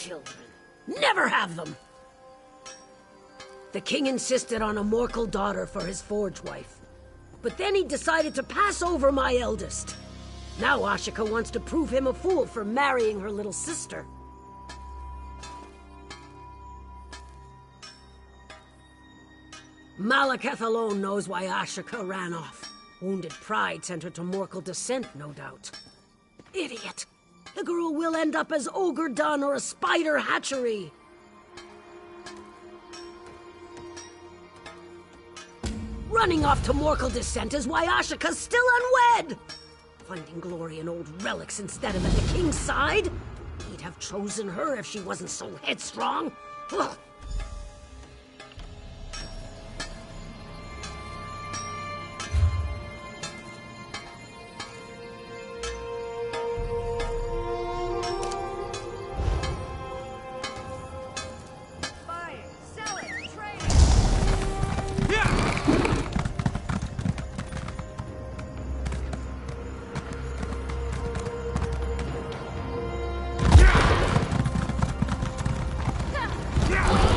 children. Never have them! The king insisted on a Morkel daughter for his forge wife. But then he decided to pass over my eldest. Now Ashika wants to prove him a fool for marrying her little sister. Malekith alone knows why Ashika ran off. Wounded pride sent her to Morkel descent, no doubt. Idiot! The girl will end up as Ogre Dun or a spider hatchery. Running off to Morkel descent is why Ashika's still unwed! Finding glory in old relics instead of at the king's side? He'd have chosen her if she wasn't so headstrong. Ugh. Yeah!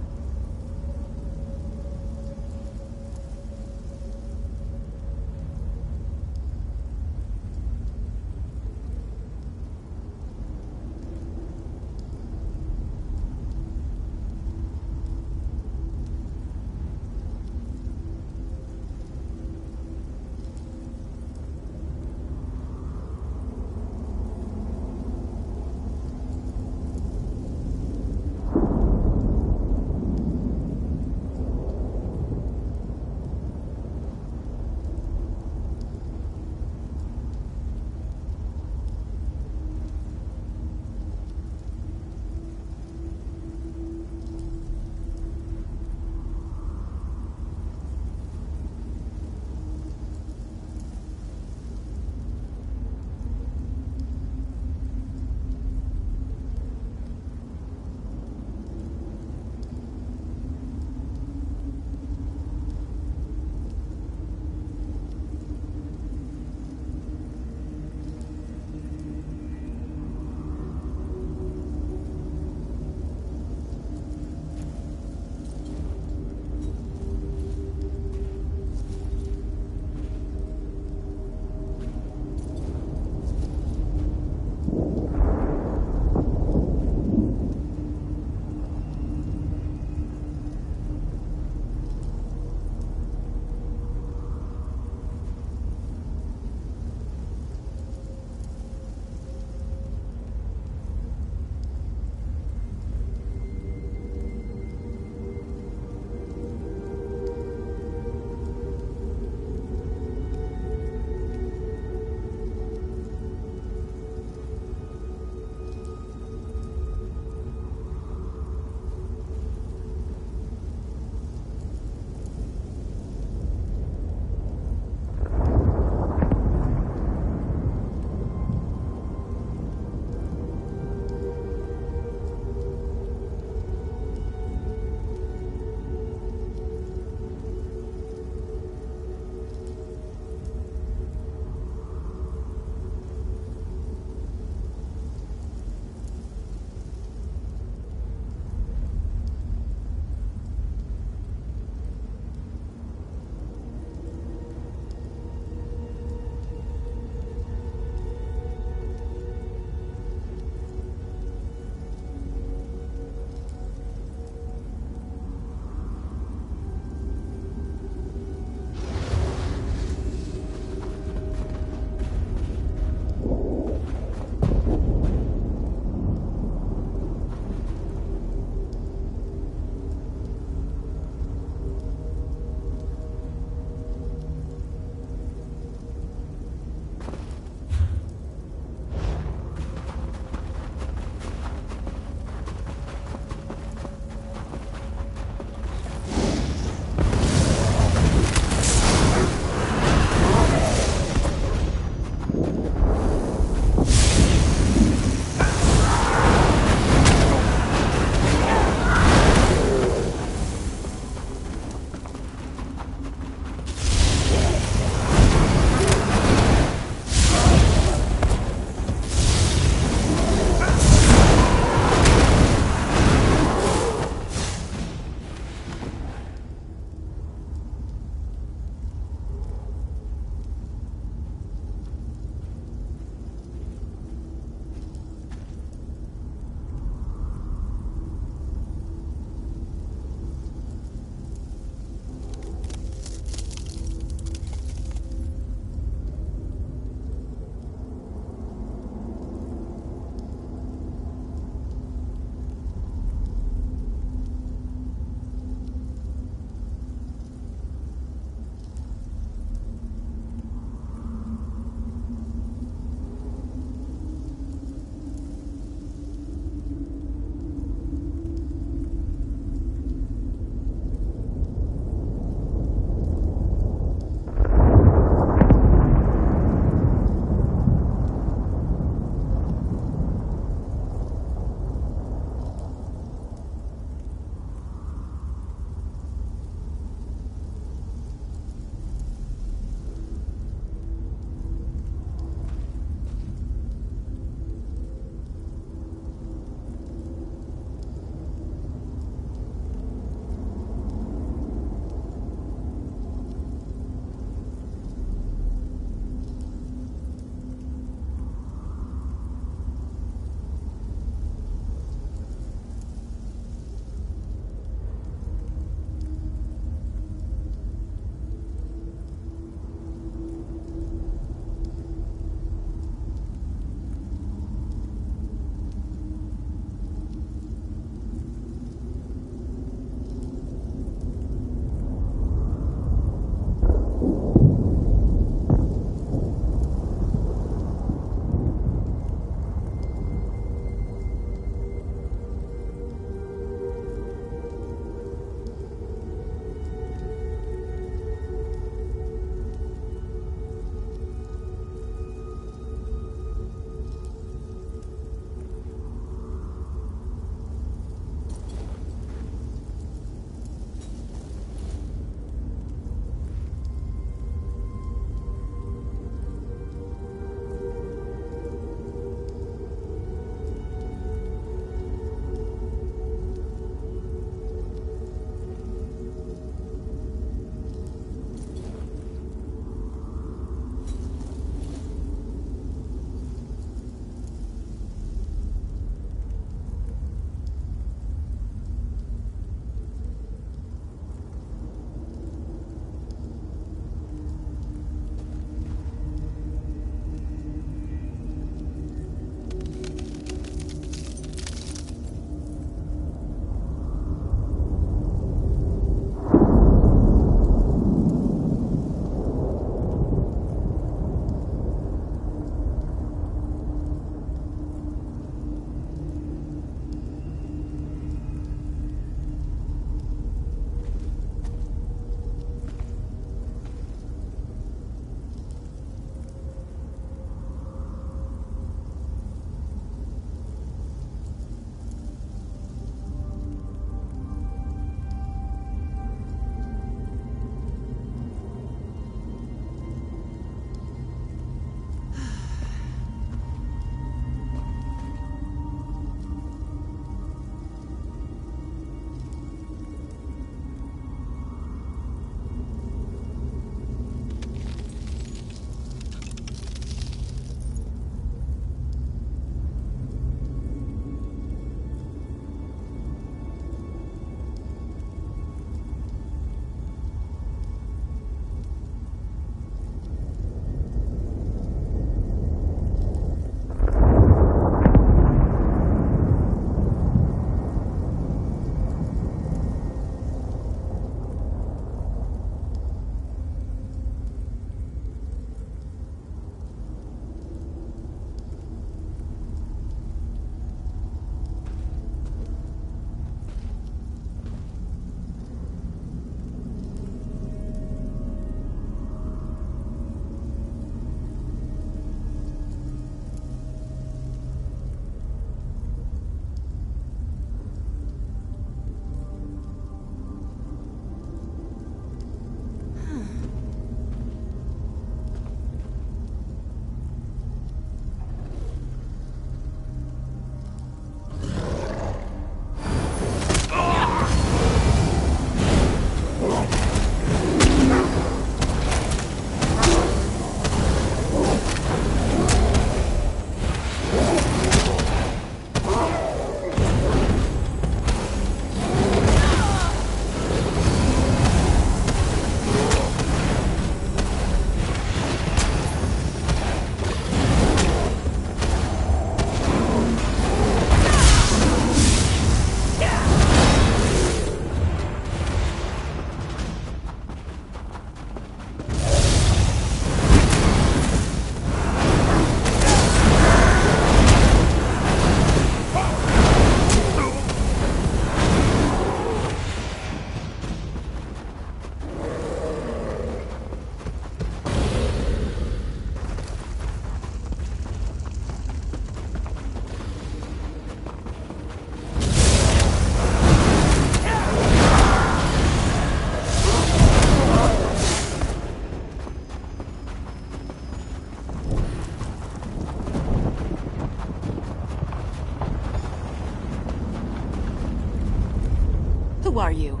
Who are you?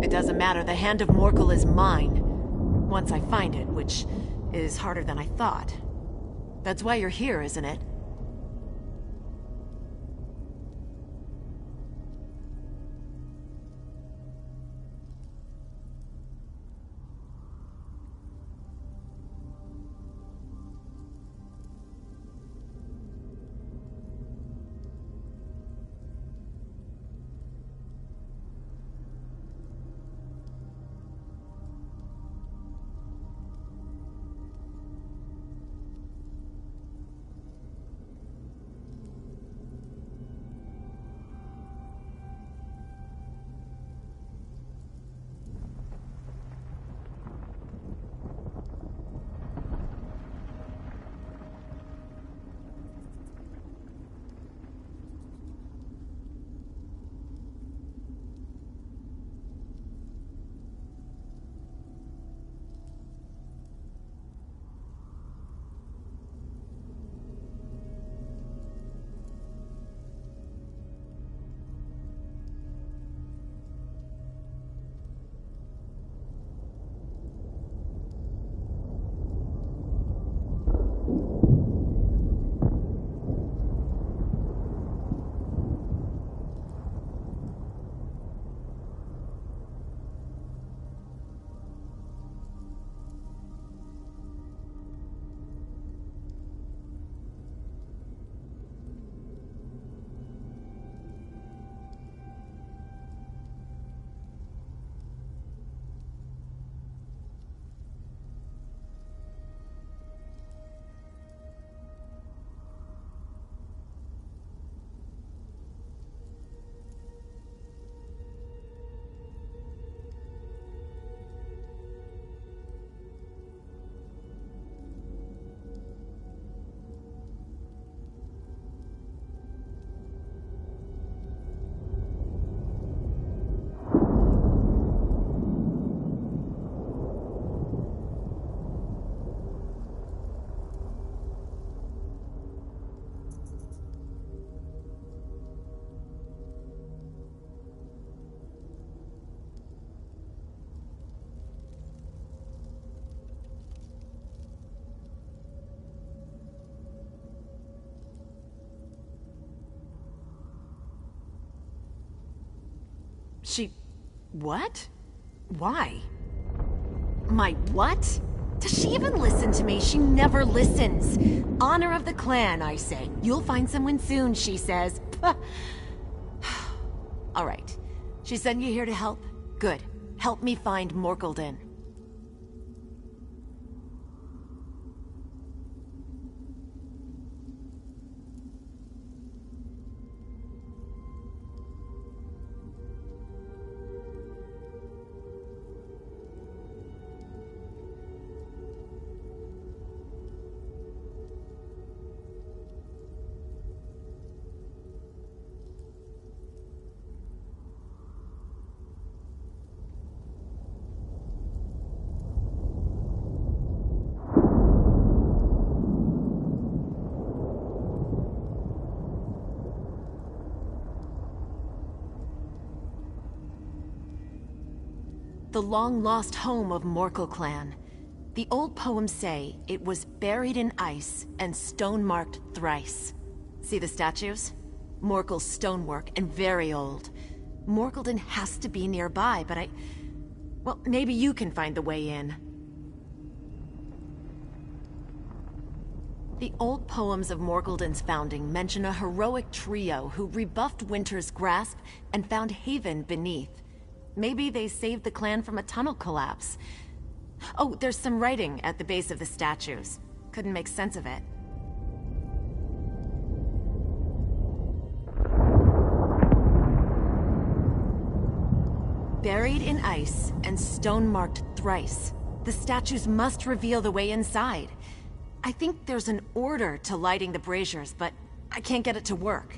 It doesn't matter, the Hand of Morkel is mine. Once I find it, which is harder than I thought. That's why you're here, isn't it? What? Why? My what? Does she even listen to me? She never listens. Honor of the clan, I say. You'll find someone soon, she says. All right. She sent you here to help? Good. Help me find Morkelden. The long-lost home of Morkel clan. The old poems say it was buried in ice and stone-marked thrice. See the statues? Morkel's stonework and very old. Morkelden has to be nearby, but well, maybe you can find the way in. The old poems of Morkelden's founding mention a heroic trio who rebuffed Winter's grasp and found haven beneath. Maybe they saved the clan from a tunnel collapse. Oh, there's some writing at the base of the statues. Couldn't make sense of it. Buried in ice and stone-marked thrice, the statues must reveal the way inside. I think there's an order to lighting the braziers, but I can't get it to work.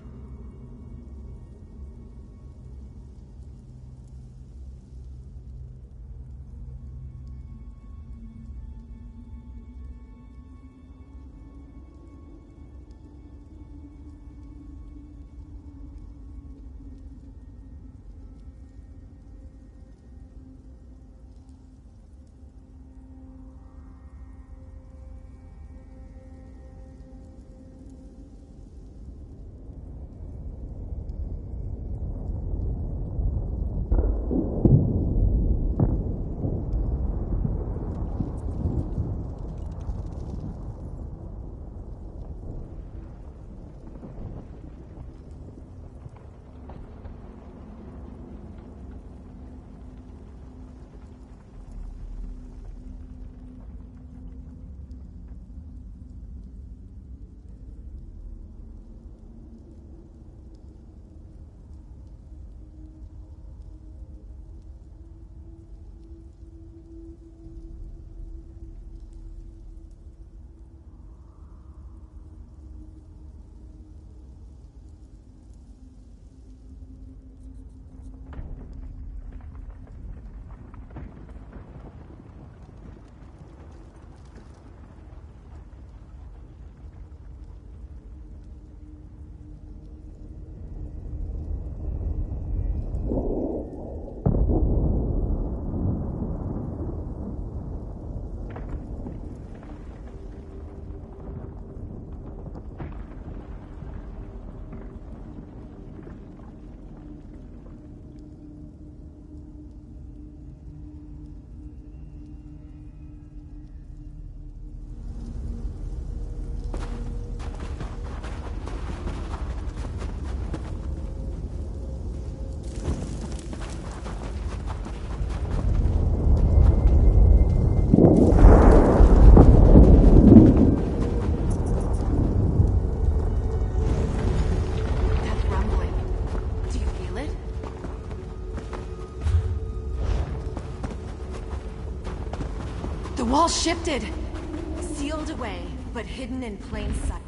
wall shifted! Sealed away, but hidden in plain sight.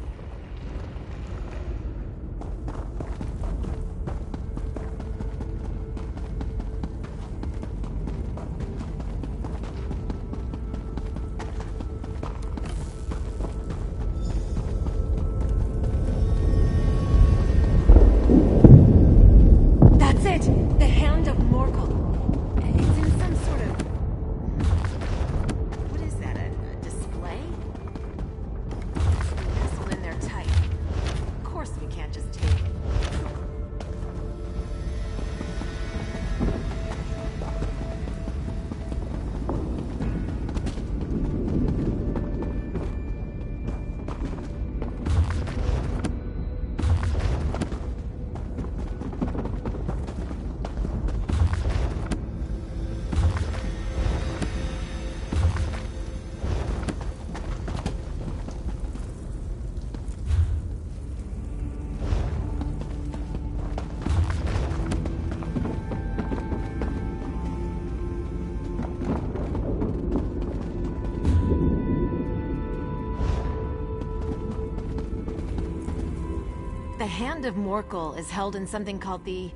The Hand of Morkel is held in something called the...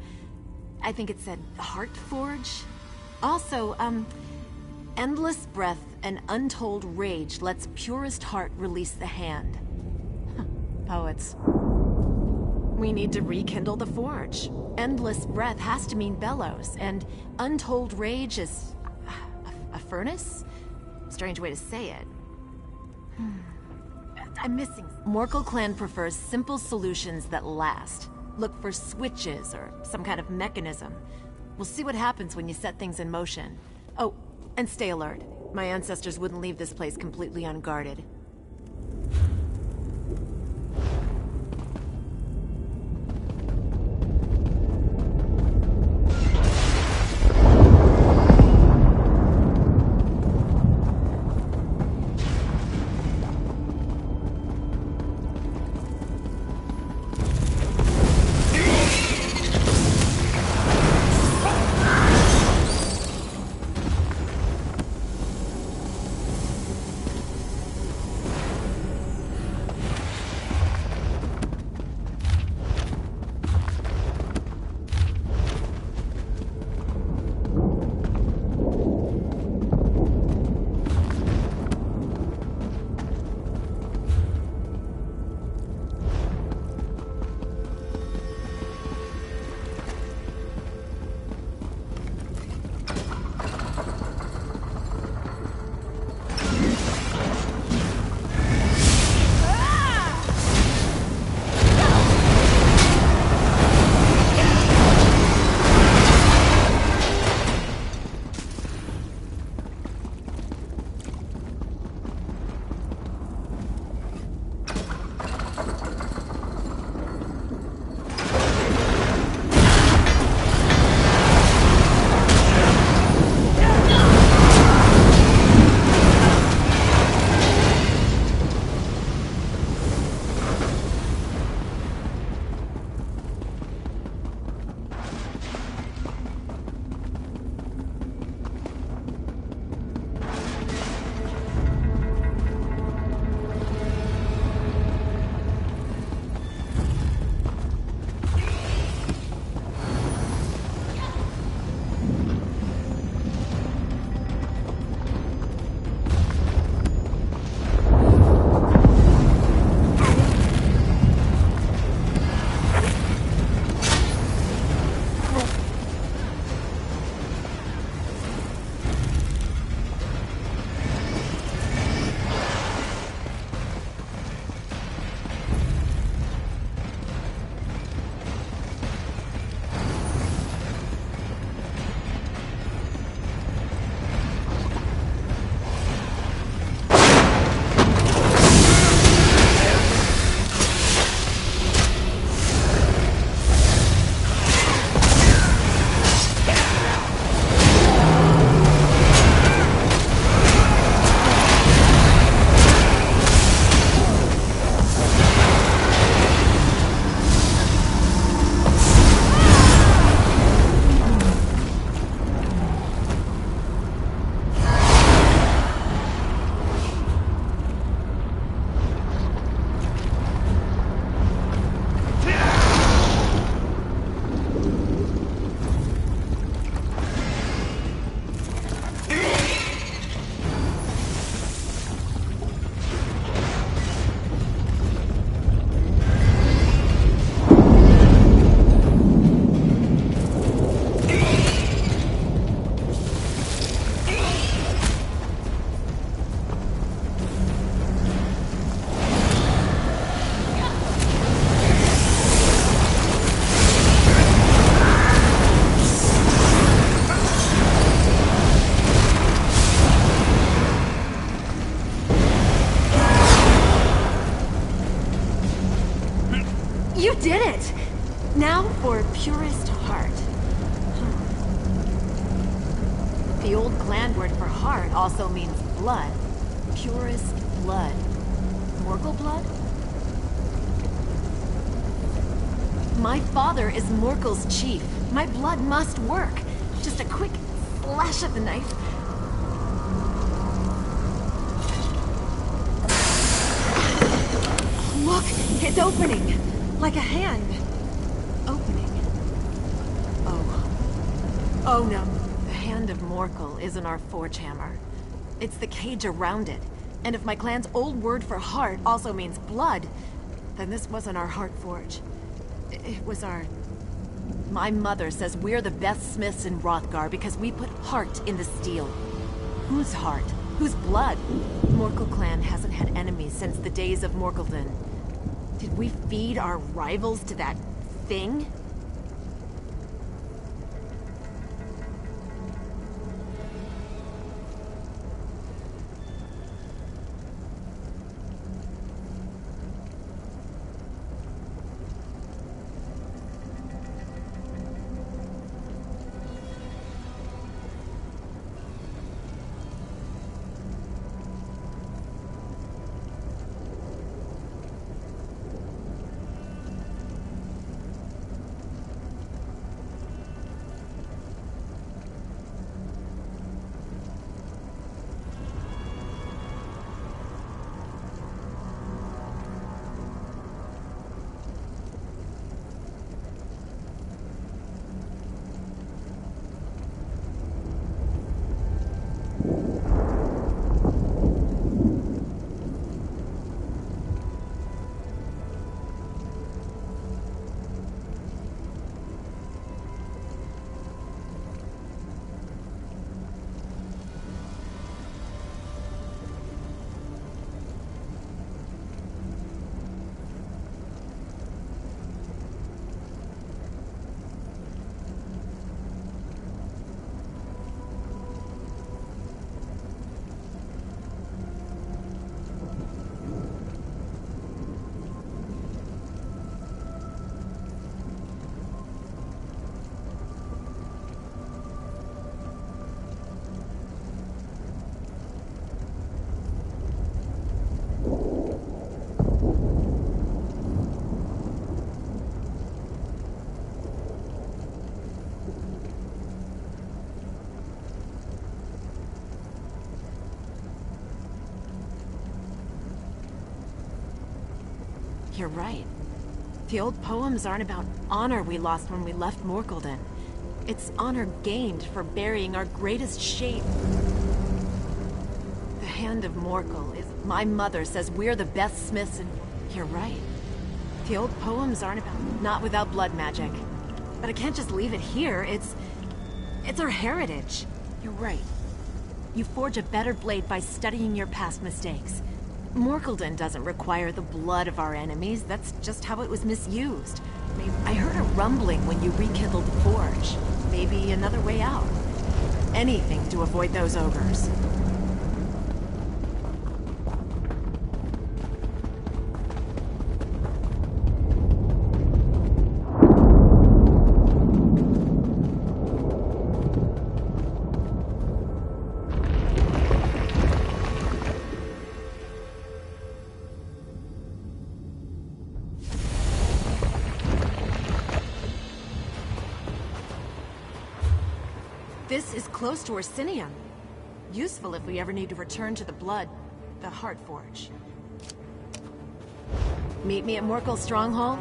I think it said Heart Forge? Also, endless breath and untold rage lets purest heart release the hand. Poets. We need to rekindle the forge. Endless breath has to mean bellows, and untold rage is... a furnace? Strange way to say it. I'm missing... Morkel clan prefers simple solutions that last. Look for switches or some kind of mechanism. We'll see what happens when you set things in motion. Oh, and stay alert. My ancestors wouldn't leave this place completely unguarded. it! Now for purest heart. The old clan word for heart also means blood. Purest blood. Morkel blood? My father is Morkel's chief. My blood must work. Just a quick slash of the knife. Look! It's opening! Like a hand. Opening. Oh no. The hand of Morkel isn't our forge hammer. It's the cage around it. And if my clan's old word for heart also means blood, then this wasn't our heart forge. It was our... My mother says we're the best smiths in Hrothgar because we put heart in the steel. Whose heart? Whose blood? Morkel clan hasn't had enemies since the days of Morkelden. Did we feed our rivals to that thing? You're right. The old poems aren't about honor we lost when we left Morkelden. It's honor gained for burying our greatest shape. The hand of Morkel is... My mother says we're the best smiths and... You're right. The old poems aren't about... Not without blood magic. But I can't just leave it here. It's our heritage. You're right. You forge a better blade by studying your past mistakes. Morkelden doesn't require the blood of our enemies. That's just how it was misused. I heard a rumbling when you rekindled the forge. Maybe another way out. Anything to avoid those ogres. This is close to Orsinium. Useful if we ever need to return to the Heart Forge. Meet me at Morkel's stronghold?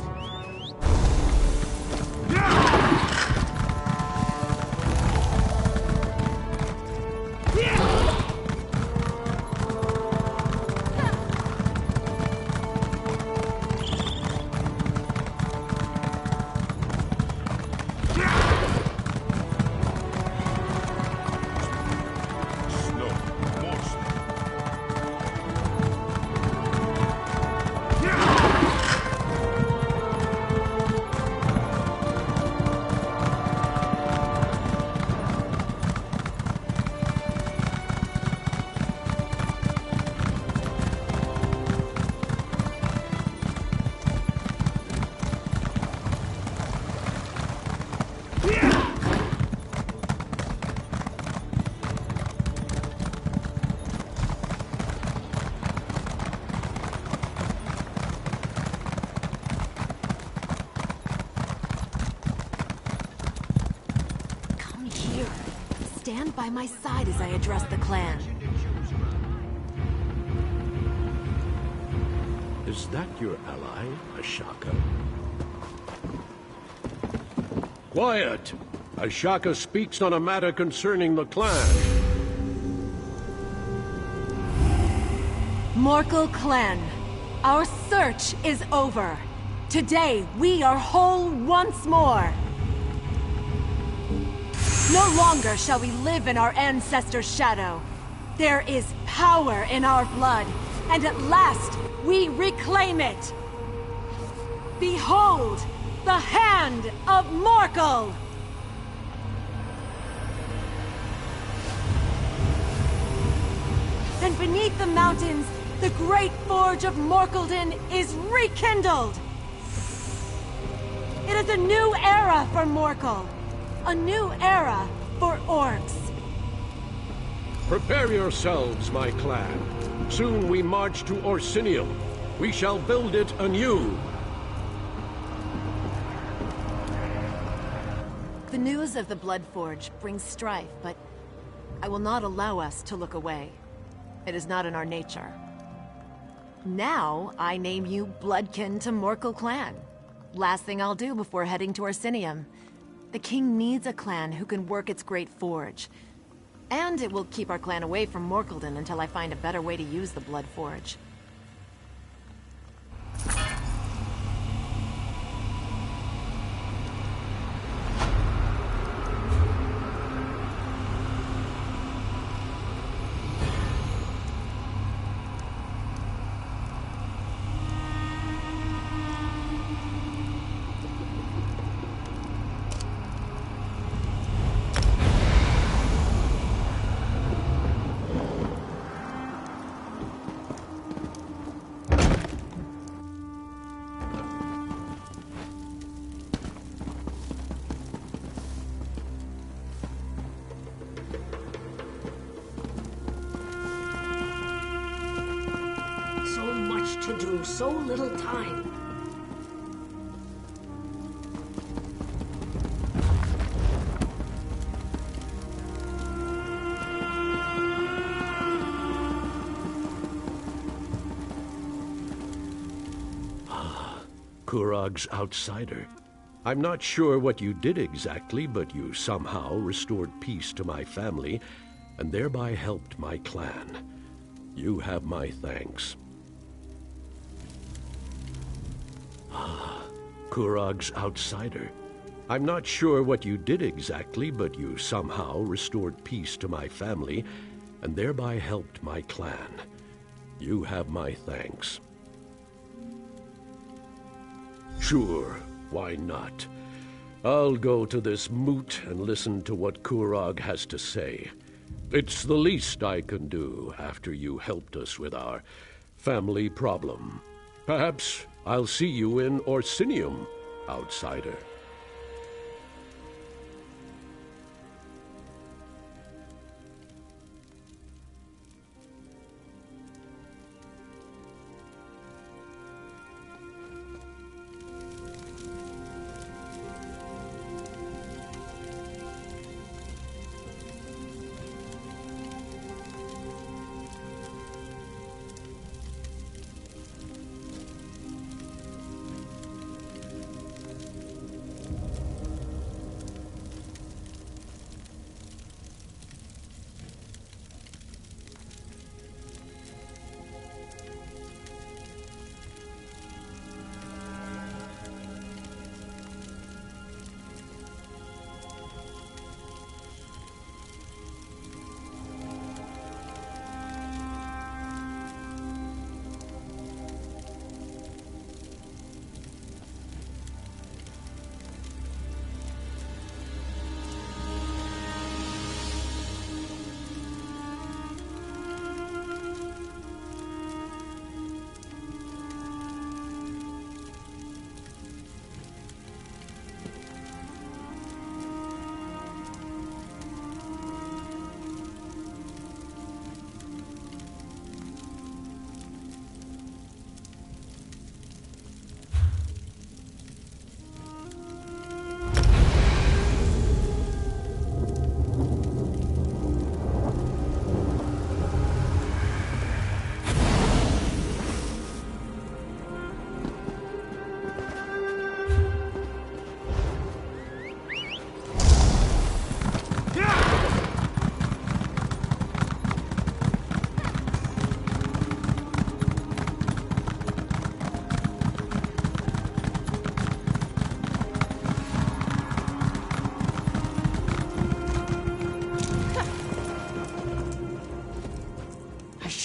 stand by my side as I address the clan. Is that your ally, Ashaka? Quiet! Ashaka speaks on a matter concerning the clan. Morkel clan, our search is over. Today, we are whole once more. No longer shall we live in our ancestors' shadow. There is power in our blood, and at last, we reclaim it. Behold, the hand of Morkel! And beneath the mountains, the great forge of Morkeldon is rekindled! It is a new era for Morkel. A new era for orcs. Prepare yourselves, my clan. Soon we march to Orsinium. We shall build it anew. The news of the Blood Forge brings strife, but I will not allow us to look away. It is not in our nature. Now, I name you Bloodkin to Morkel clan. Last thing I'll do before heading to Orsinium. The king needs a clan who can work its great forge. And it will keep our clan away from Morkeldon until I find a better way to use the Blood Forge. So much to do, so little time. Kurog's outsider. I'm not sure what you did exactly, but you somehow restored peace to my family, and thereby helped my clan. You have my thanks. Kurog's outsider. I'm not sure what you did exactly, but you somehow restored peace to my family, and thereby helped my clan. You have my thanks. Sure, why not? I'll go to this moot and listen to what Kurog has to say. It's the least I can do after you helped us with our family problem. Perhaps I'll see you in Orsinium, outsider.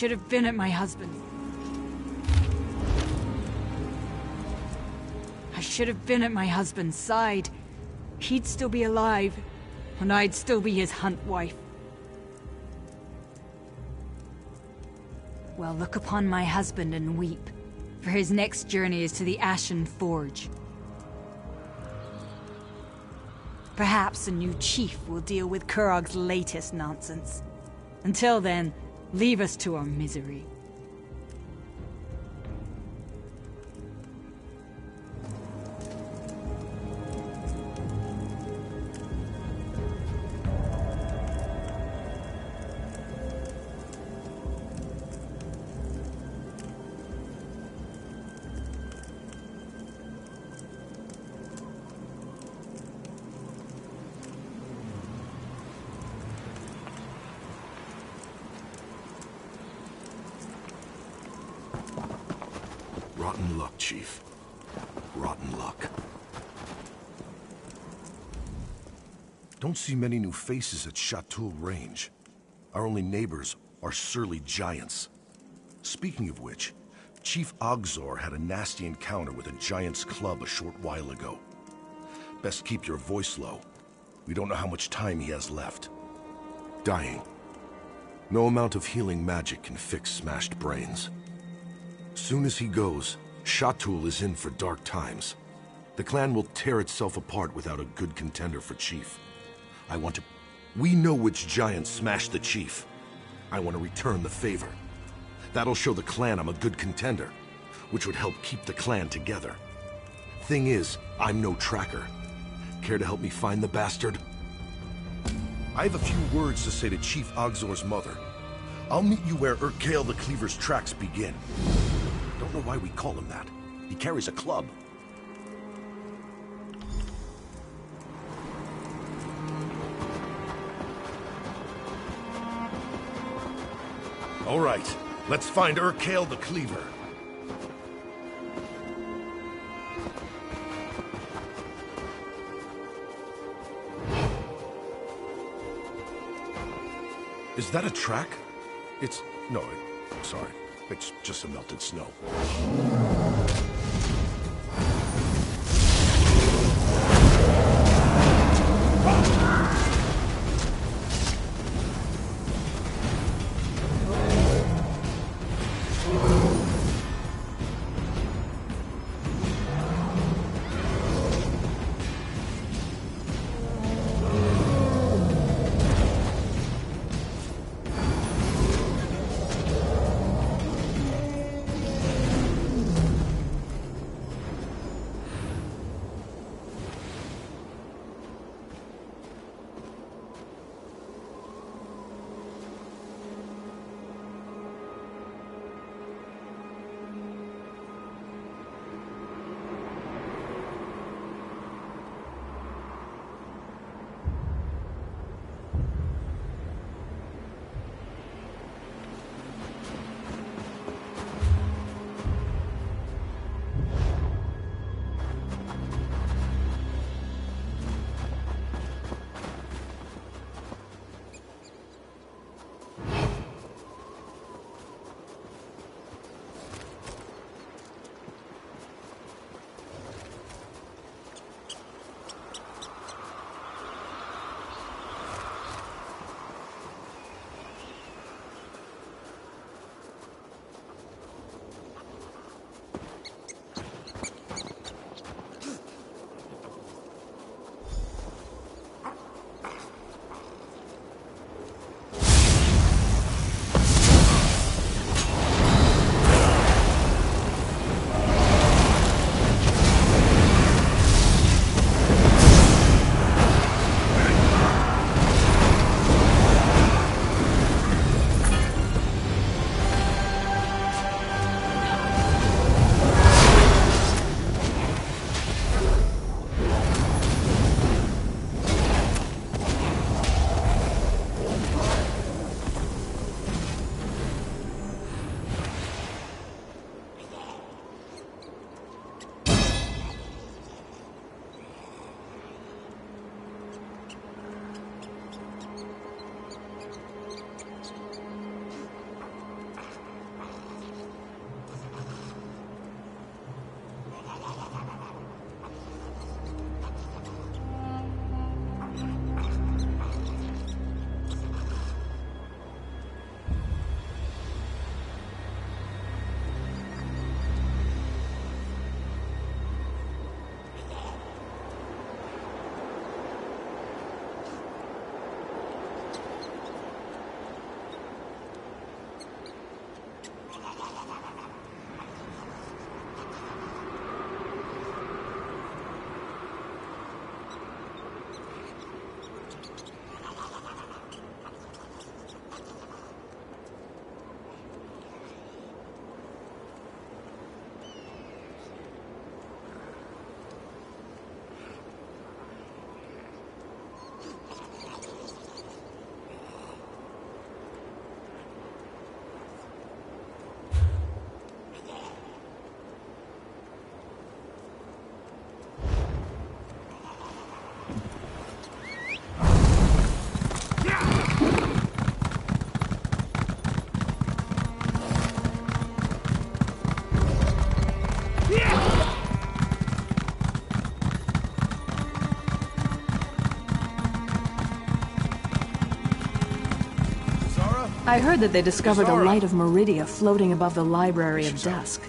should have been at my husband's. I should have been at my husband's side. He'd still be alive, and I'd still be his hunt wife. Well, look upon my husband and weep, for his next journey is to the Ashen Forge. Perhaps a new chief will deal with Kurog's latest nonsense. Until then, leave us to our misery. Rotten luck, Chief. Rotten luck. Don't see many new faces at Chateau Range. Our only neighbors are surly giants. Speaking of which, Chief Ogzor had a nasty encounter with a giant's club a short while ago. Best keep your voice low. We don't know how much time he has left. Dying. No amount of healing magic can fix smashed brains. Soon as he goes, Chatul is in for dark times. The clan will tear itself apart without a good contender for chief. We know which giant smashed the chief. I want to return the favor. That'll show the clan I'm a good contender, which would help keep the clan together. Thing is, I'm no tracker. Care to help me find the bastard? I have a few words to say to Chief Ogzor's mother. I'll meet you where Urkael the Cleaver's tracks begin. Don't know why we call him that. He carries a club. All right, let's find Urkael the Cleaver. Is that a track? Sorry. It's just some melted snow. I heard that they discovered a Zara. light of Meridia floating above the Library of She's out. Dusk.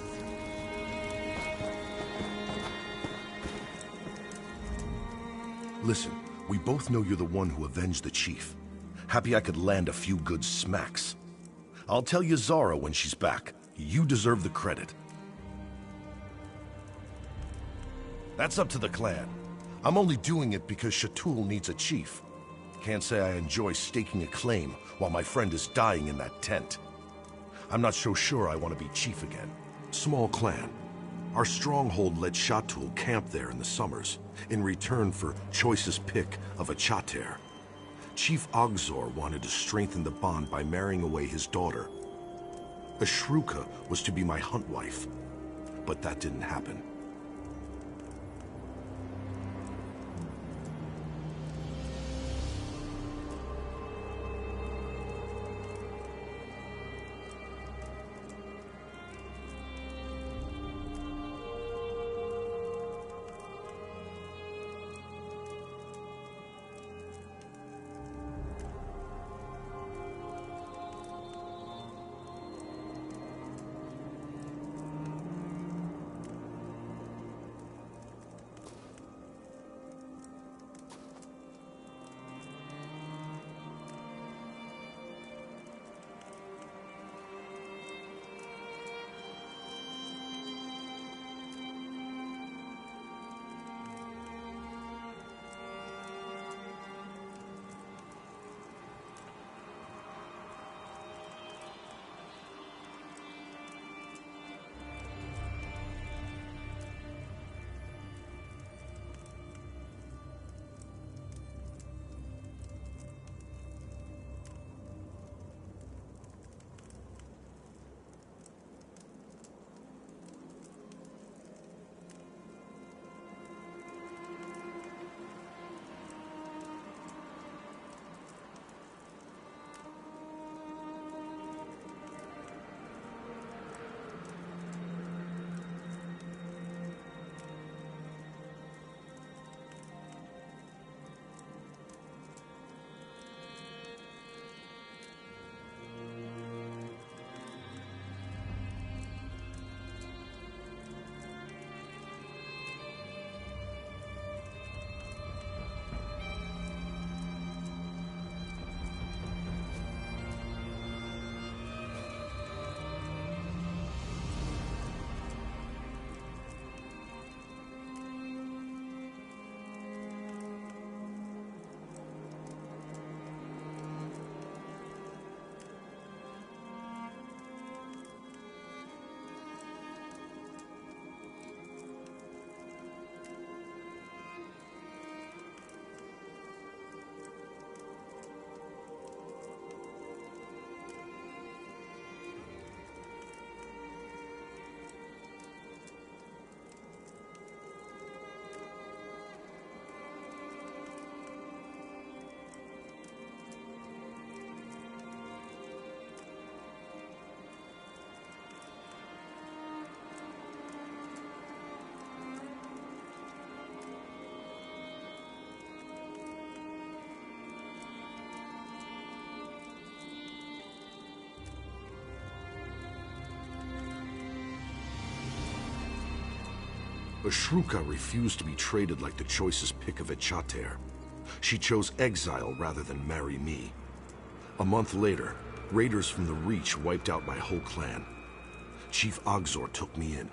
Listen, we both know you're the one who avenged the chief. Happy I could land a few good smacks. I'll tell you Zara when she's back. You deserve the credit. That's up to the clan. I'm only doing it because Shatul needs a chief. Can't say I enjoy staking a claim while my friend is dying in that tent. I'm not so sure I want to be chief again. Small clan. Our stronghold let Shatul camp there in the summers, in return for choicest pick of a Chater. Chief Ogzor wanted to strengthen the bond by marrying away his daughter. Ashruka was to be my hunt wife, but that didn't happen. Ashruka refused to be traded like the choicest pick of a Chater. She chose exile rather than marry me. A month later, raiders from the Reach wiped out my whole clan. Chief Ogzor took me in.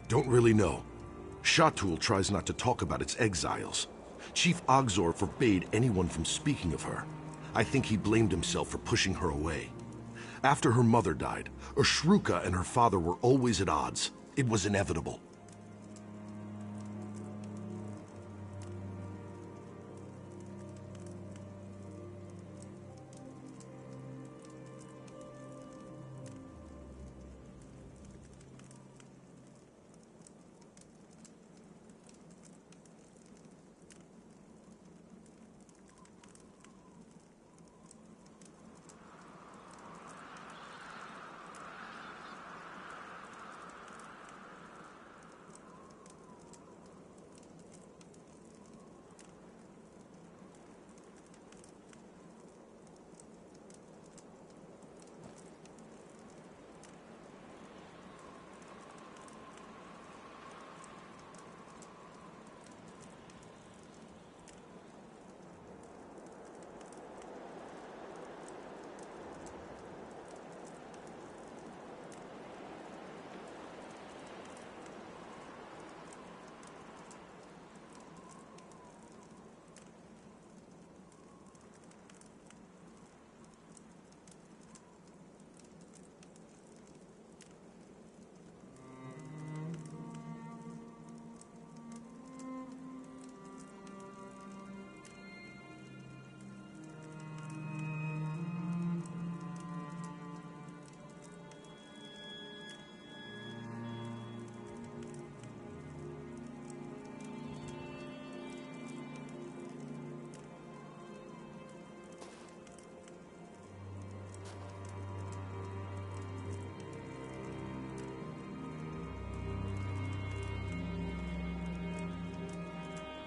Don't really know. Shatul tries not to talk about its exiles. Chief Ogzor forbade anyone from speaking of her. I think he blamed himself for pushing her away. After her mother died, Ashruka and her father were always at odds. It was inevitable.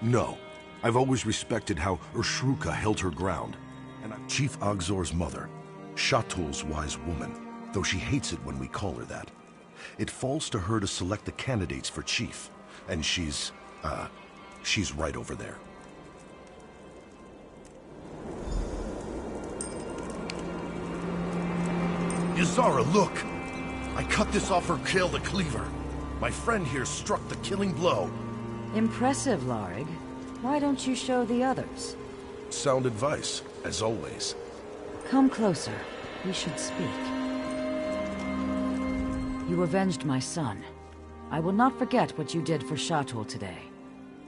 No. I've always respected how Urshruka held her ground. And Chief Ogzor's mother, Shatul's wise woman, though she hates it when we call her that. It falls to her to select the candidates for chief, and she's right over there. Yazara, look! I cut this off her kill the cleaver. My friend here struck the killing blow. Impressive, Larig. Why don't you show the others? Sound advice, as always. Come closer. We should speak. You avenged my son. I will not forget what you did for Shatul today.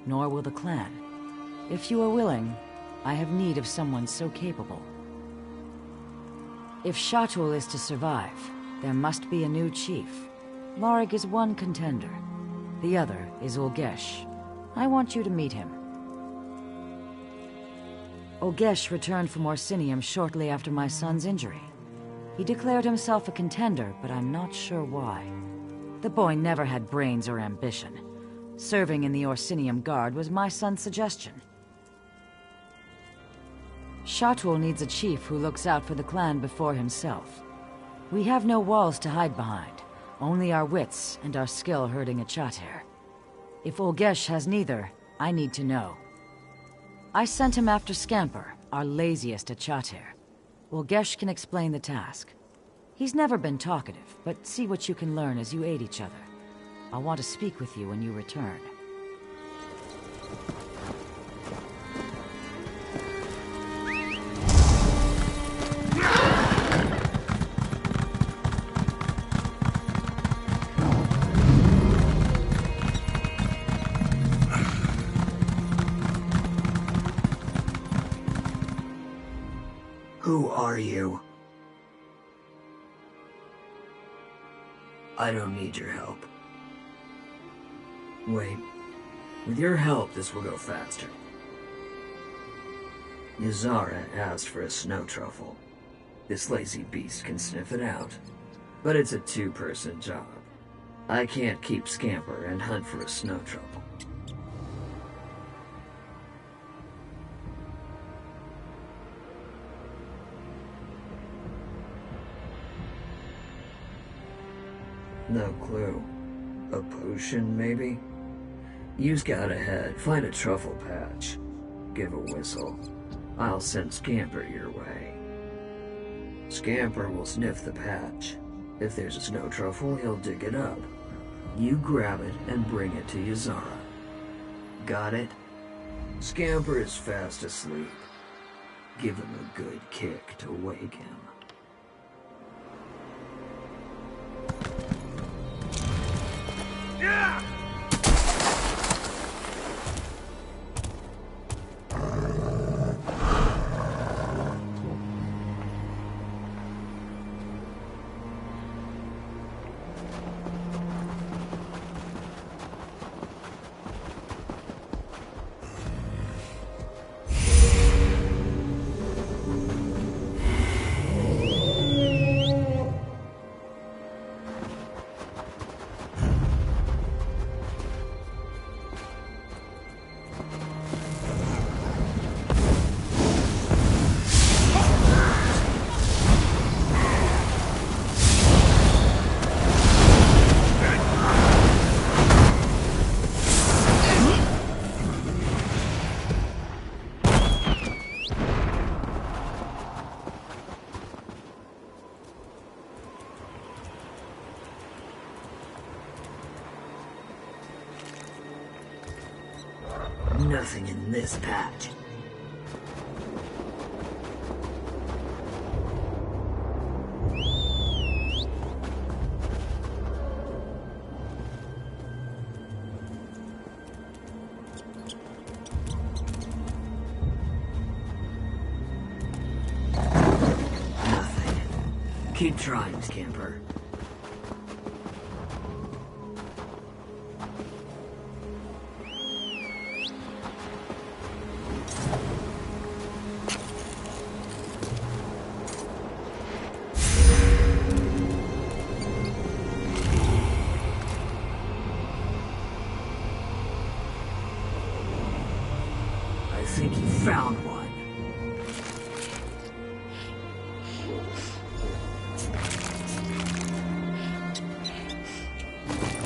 Nor will the clan. If you are willing, I have need of someone so capable. If Shatul is to survive, there must be a new chief. Larig is one contender. The other is Ulgesh. I want you to meet him. Ulgesh returned from Orsinium shortly after my son's injury. He declared himself a contender, but I'm not sure why. The boy never had brains or ambition. Serving in the Orsinium Guard was my son's suggestion. Shatul needs a chief who looks out for the clan before himself. We have no walls to hide behind, only our wits and our skill herding a Chatir. If Ulgesh has neither, I need to know. I sent him after Scamper, our laziest at Chatir. Ulgesh can explain the task. He's never been talkative, but see what you can learn as you aid each other. I'll want to speak with you when you return. Who are you? I don't need your help. Wait. With your help, this will go faster. Yazara asked for a snow truffle. This lazy beast can sniff it out. But it's a two-person job. I can't keep Scamper and hunt for a snow truffle. No clue. A potion, maybe? You scout ahead, find a truffle patch. Give a whistle. I'll send Scamper your way. Scamper will sniff the patch. If there's a snow truffle, he'll dig it up. You grab it and bring it to Yazara. Got it? Scamper is fast asleep. Give him a good kick to wake him. Yeah! Nothing in this patch. Nothing. Keep trying, Scamper. think you found one.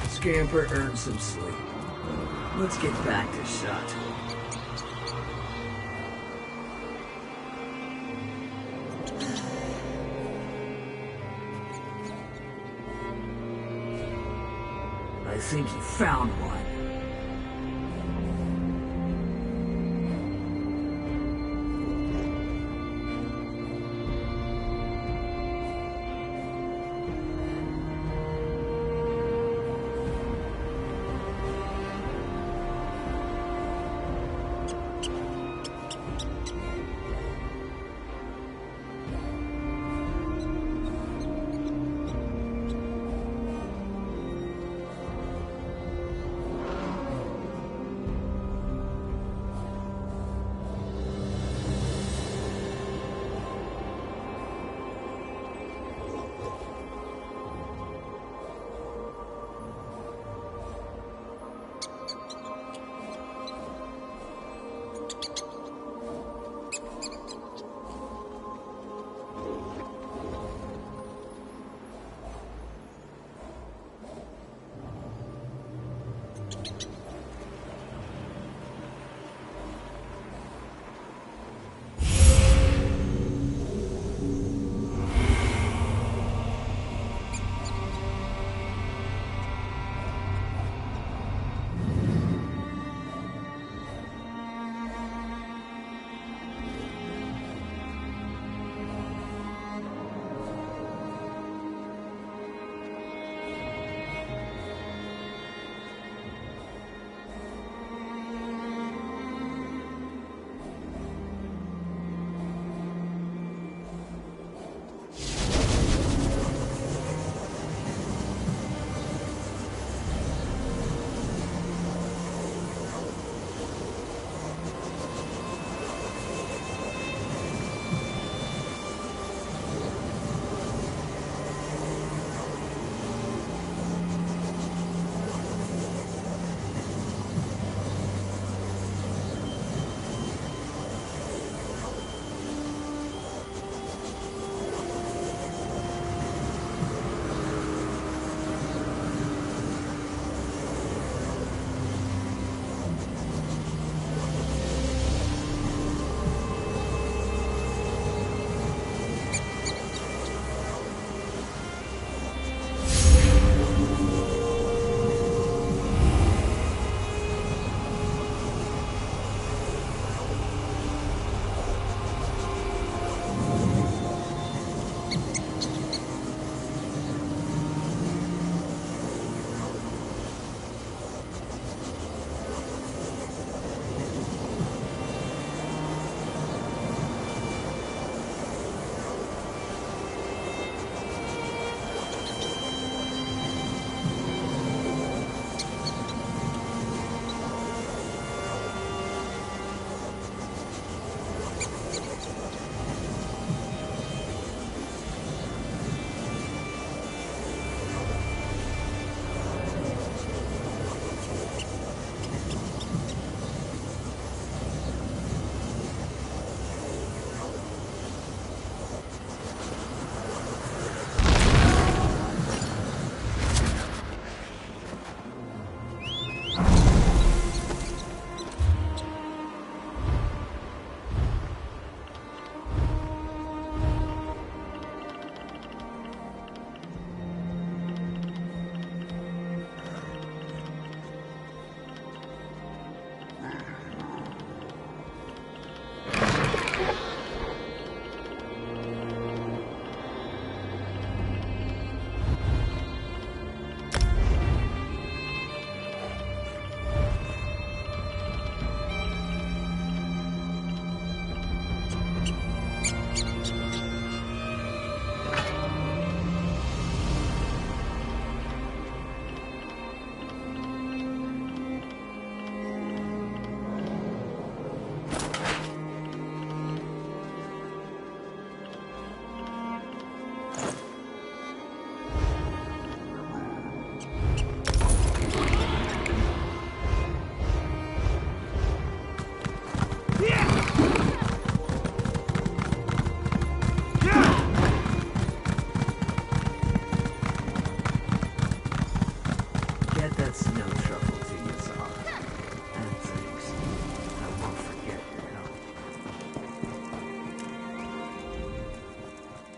Scamper earned some sleep. Let's get back to Chateau. I think you found one.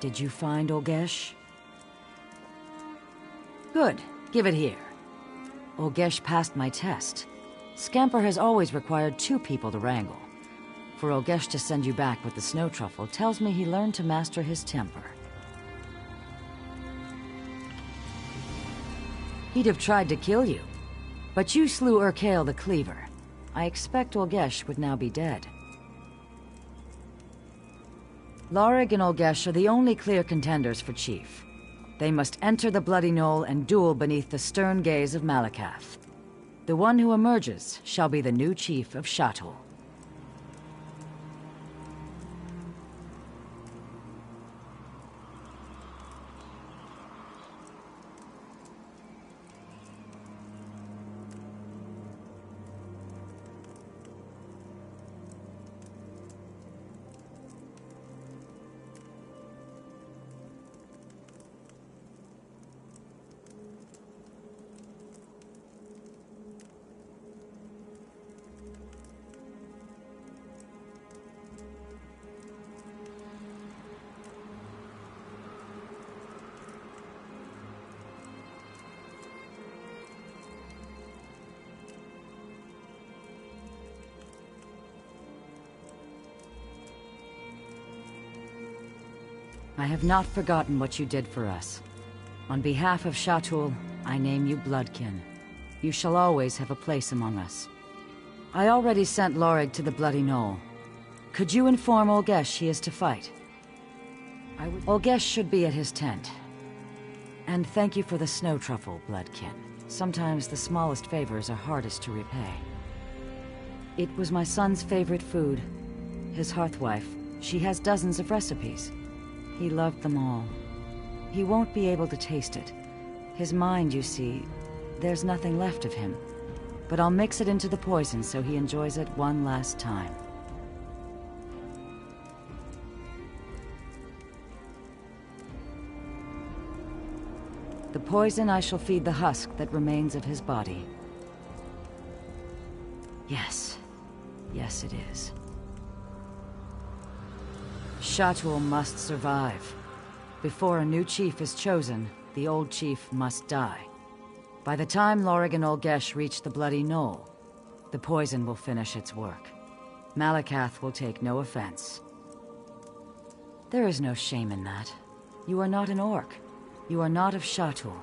Did you find Olgesh? Good. Give it here. Olgesh passed my test. Scamper has always required 2 people to wrangle. For Olgesh to send you back with the snow truffle tells me he learned to master his temper. He'd have tried to kill you, but you slew Urkale the Cleaver. I expect Olgesh would now be dead. Lorig and Olgesh are the only clear contenders for Chief. They must enter the Bloody Knoll and duel beneath the stern gaze of Malakath. The one who emerges shall be the new Chief of Shatul. I have not forgotten what you did for us. On behalf of Shatul, I name you Bloodkin. You shall always have a place among us. I already sent Lorig to the Bloody Knoll. Could you inform Olgesh he is to fight? Olgesh should be at his tent. And thank you for the snow truffle, Bloodkin. Sometimes the smallest favors are hardest to repay. It was my son's favorite food. His hearthwife. She has dozens of recipes. He loved them all. He won't be able to taste it. His mind, you see, there's nothing left of him. But I'll mix it into the poison so he enjoys it one last time. The poison I shall feed the husk that remains of his body. Yes. Yes, it is. Shatul must survive. Before a new chief is chosen, the old chief must die. By the time Lorig and Olgesh reach the Bloody Knoll, the poison will finish its work. Malakath will take no offense. There is no shame in that. You are not an orc. You are not of Shatul.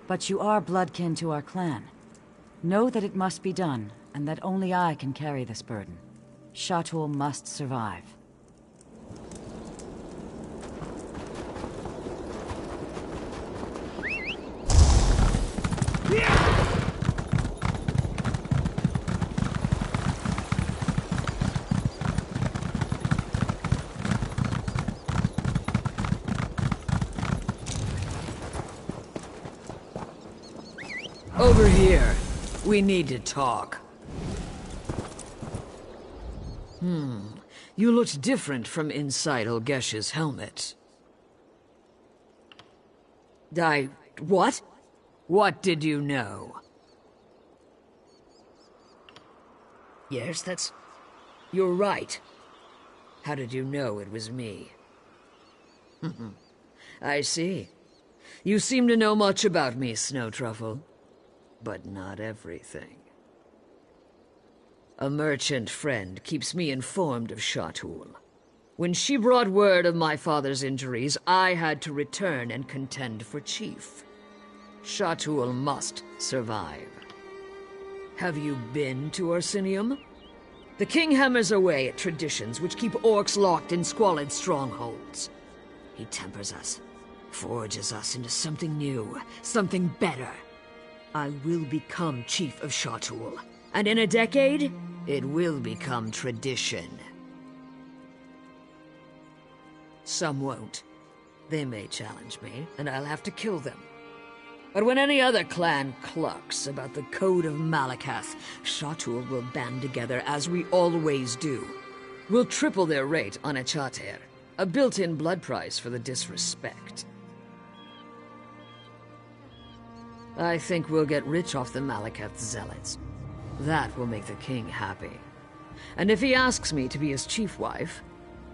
But you are bloodkin to our clan. Know that it must be done, and that only I can carry this burden. Shatul must survive. Over here. We need to talk. You looked different from inside Olgesh's helmet. What? What did you know? Yes, you're right. How did you know it was me? I see. You seem to know much about me, Snow Truffle. But not everything. A merchant friend keeps me informed of Shatul. When she brought word of my father's injuries, I had to return and contend for chief. Shatul must survive. Have you been to Orsinium? The king hammers away at traditions which keep orcs locked in squalid strongholds. He tempers us, forges us into something new, something better. I will become chief of Shatul, and in a decade, it will become tradition. Some won't. They may challenge me, and I'll have to kill them. But when any other clan clucks about the Code of Malakath, Shatul will band together as we always do. We'll triple their rate on a chater, a built-in blood price for the disrespect. I think we'll get rich off the Malakath zealots. That will make the king happy. And if he asks me to be his chief wife,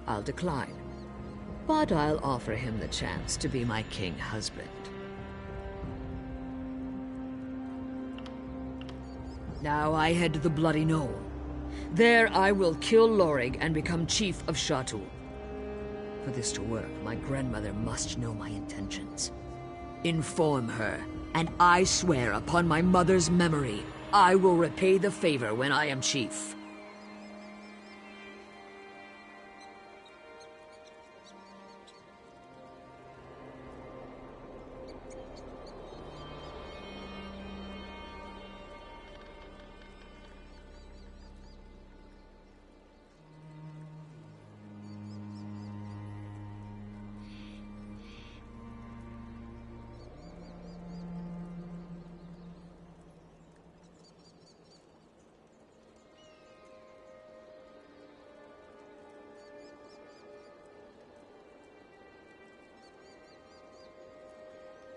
I'll decline. but I'll offer him the chance to be my king husband. Now I head to the Bloody Knoll. There I will kill Lorig and become chief of Shatul. For this to work, my grandmother must know my intentions. Inform her, and I swear upon my mother's memory, I will repay the favor when I am chief.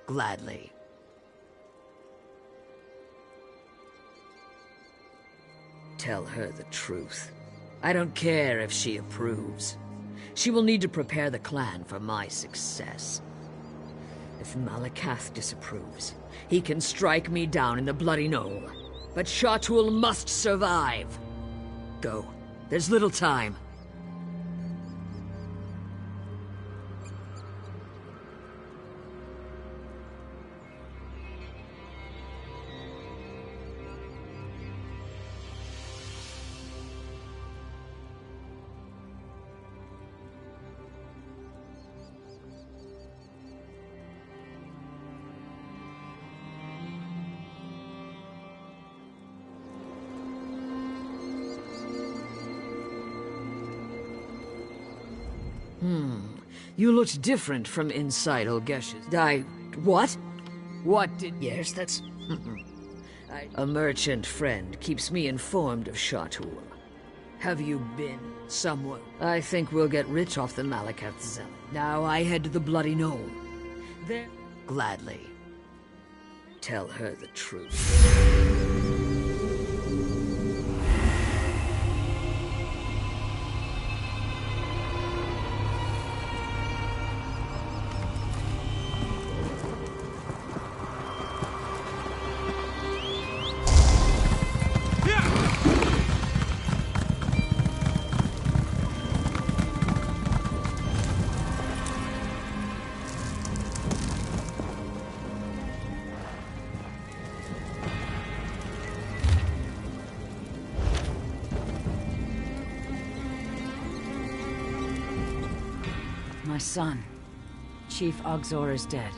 Gladly. Tell her the truth. I don't care if she approves. She will need to prepare the clan for my success. If Malakath disapproves, he can strike me down in the Bloody Knoll. But Shatul must survive. Go. There's little time. You looked different from inside Olgesh's. What? What did... Yes, that's... A merchant friend keeps me informed of Shatul. Have you been somewhere? I think we'll get rich off the Malakath zealot. Now I head to the Bloody Knoll. There... Gladly. Tell her the truth. My son, Chief Ogzor is dead.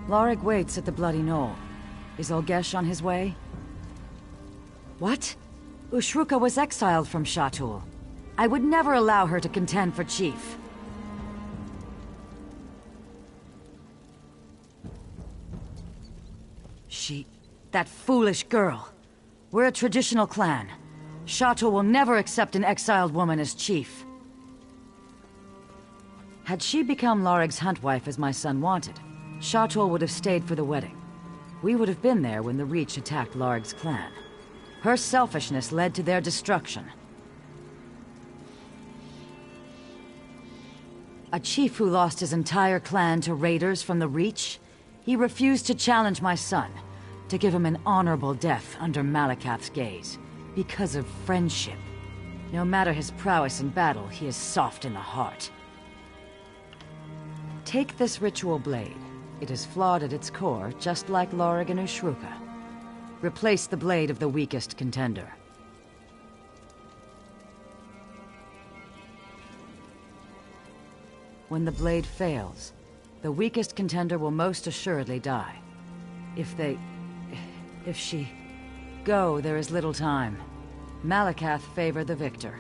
Lorig waits at the Bloody Knoll. Is Olgesh on his way? What? Ushruka was exiled from Shatul. I would never allow her to contend for chief. That foolish girl. We're a traditional clan. Shatul will never accept an exiled woman as chief. Had she become Lorig's hunt wife as my son wanted, Shatul would have stayed for the wedding. We would have been there when the Reach attacked Lorig's clan. Her selfishness led to their destruction. A chief who lost his entire clan to raiders from the Reach? He refused to challenge my son, to give him an honorable death under Malakath's gaze, because of friendship. No matter his prowess in battle, he is soft in the heart. Take this ritual blade. It is flawed at its core, just like Lorig and Ushruka. Replace the blade of the weakest contender. When the blade fails, the weakest contender will most assuredly die. If she go, there is little time. Malakath favor the victor.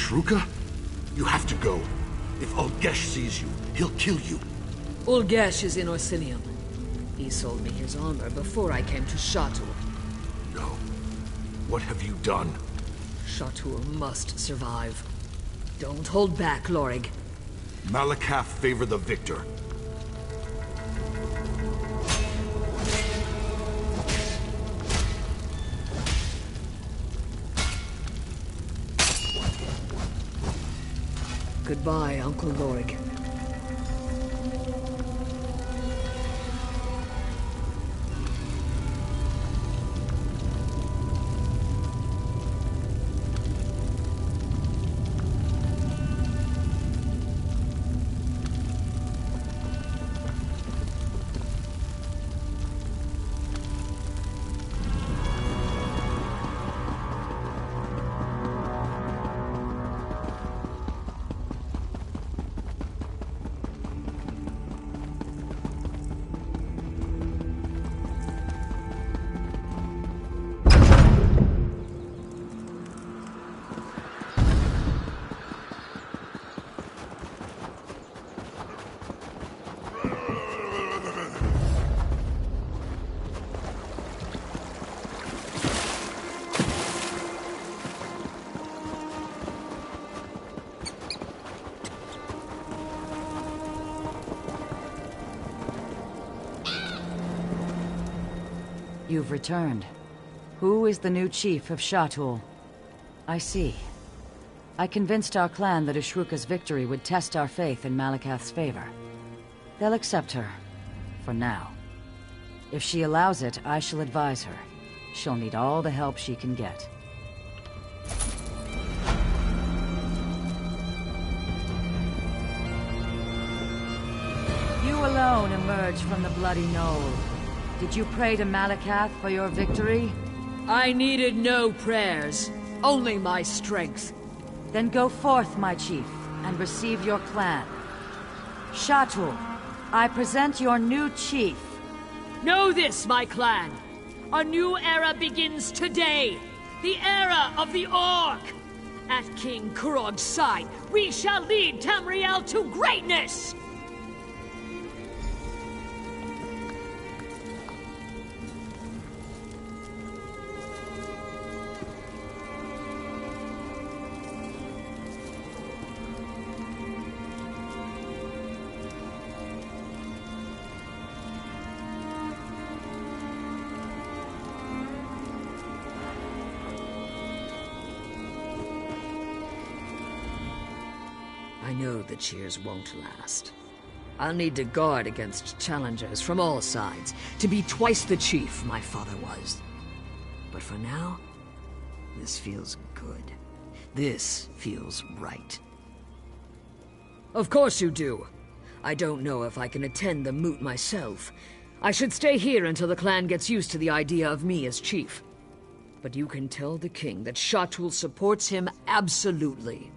Shruka? You have to go. If Ulgesh sees you, he'll kill you. Ulgesh is in Orsinium. He sold me his armor before I came to Shatul. No. What have you done? Shatul must survive. Don't hold back, Lorig. Malakath favor the victor. Goodbye, Uncle Lorig. You've returned. Who is the new chief of Shatul? I see. I convinced our clan that Ashruka's victory would test our faith in Malakath's favor. They'll accept her. For now. If she allows it, I shall advise her. She'll need all the help she can get. You alone emerged from the bloody knoll. Did you pray to Malakath for your victory? I needed no prayers, only my strength. Then go forth, my chief, and receive your clan. Shatul, I present your new chief. Know this, my clan. A new era begins today. The era of the Orc. At King Kurog's side, we shall lead Tamriel to greatness! I know the cheers won't last. I'll need to guard against challengers from all sides, to be twice the chief my father was. But for now, this feels good. This feels right. Of course you do. I don't know if I can attend the moot myself. I should stay here until the clan gets used to the idea of me as chief. But you can tell the king that Shatul supports him absolutely.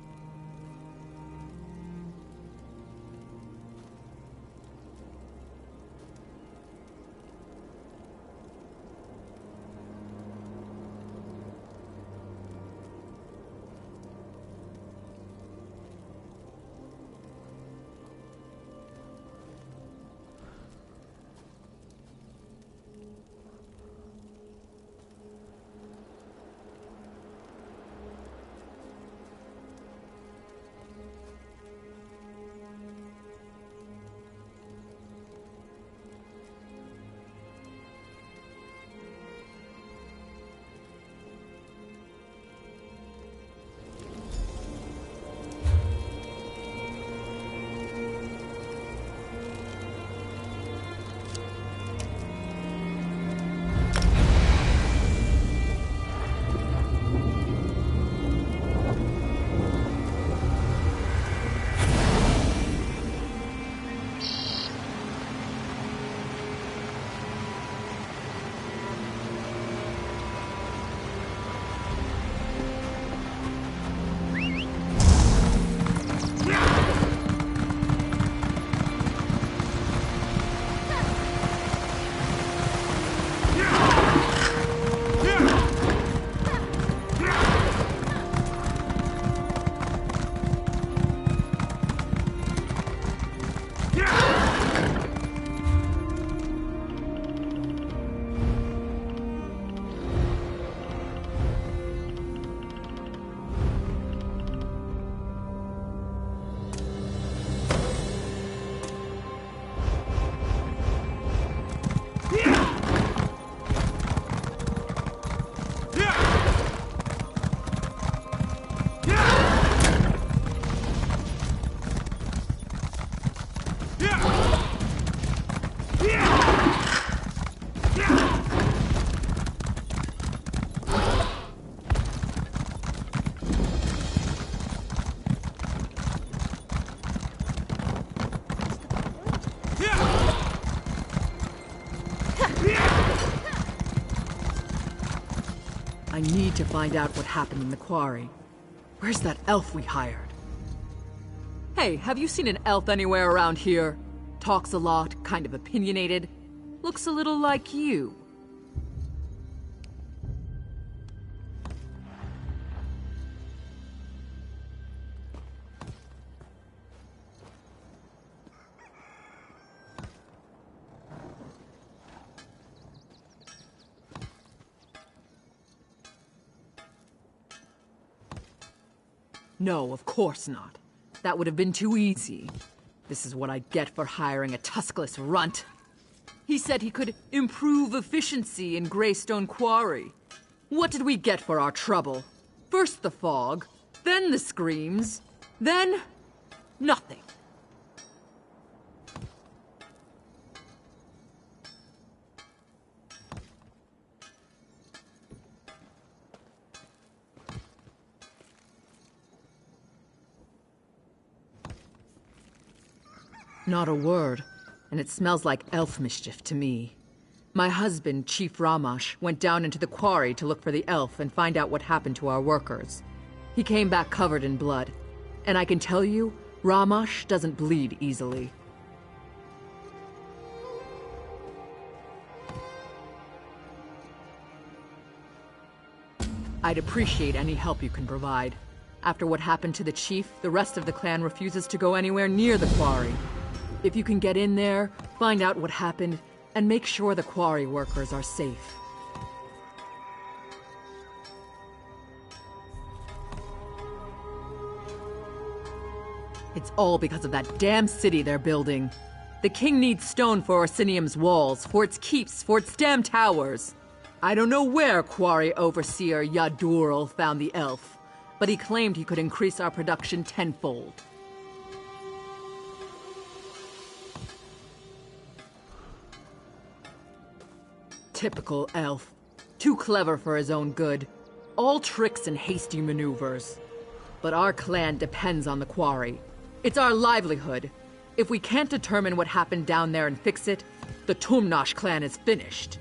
I need to find out what happened in the quarry. Where's that elf we hired? Hey, have you seen an elf anywhere around here? Talks a lot, kind of opinionated. Looks a little like you. No, of course not. That would have been too easy. This is what I get for hiring a tuskless runt. He said he could improve efficiency in Greystone Quarry. What did we get for our trouble? First the fog, then the screams, then nothing. Not a word, and it smells like elf mischief to me. My husband, Chief Ramash, went down into the quarry to look for the elf and find out what happened to our workers. He came back covered in blood, and I can tell you, Ramash doesn't bleed easily. I'd appreciate any help you can provide. After what happened to the chief, the rest of the clan refuses to go anywhere near the quarry. If you can get in there, find out what happened, and make sure the quarry workers are safe. It's all because of that damn city they're building. The king needs stone for Orsinium's walls, for its keeps, for its damn towers. I don't know where quarry overseer Yadurl found the elf, but he claimed he could increase our production tenfold. Typical elf. Too clever for his own good. All tricks and hasty maneuvers. But our clan depends on the quarry. It's our livelihood. If we can't determine what happened down there and fix it, the Tumnash clan is finished.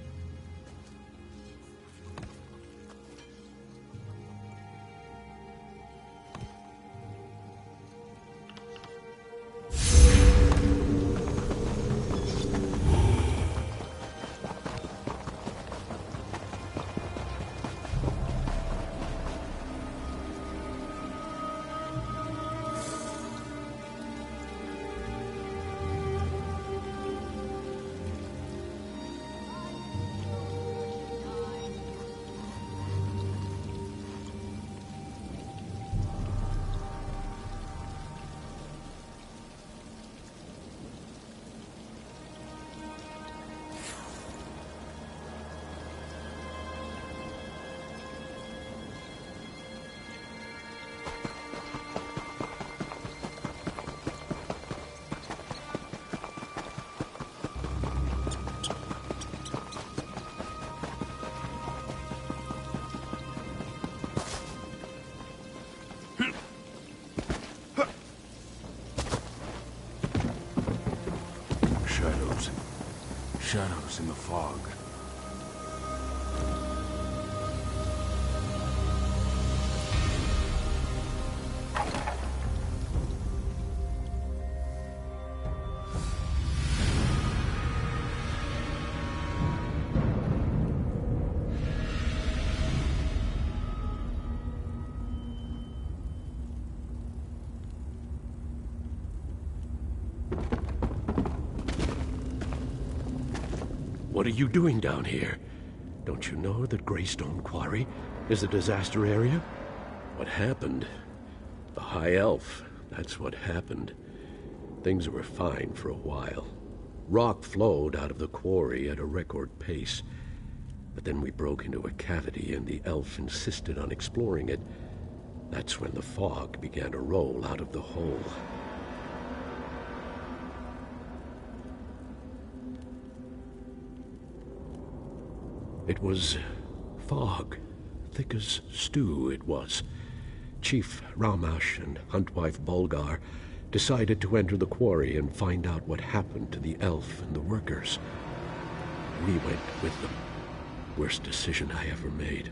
Shadows in the fog. What are you doing down here? Don't you know that Greystone Quarry is a disaster area? What happened? The High Elf, that's what happened. Things were fine for a while. Rock flowed out of the quarry at a record pace. But then we broke into a cavity and the elf insisted on exploring it. That's when the fog began to roll out of the hole. It was fog, thick as stew it was. Chief Ramash and Huntwife Bulgar decided to enter the quarry and find out what happened to the elf and the workers. We went with them. Worst decision I ever made.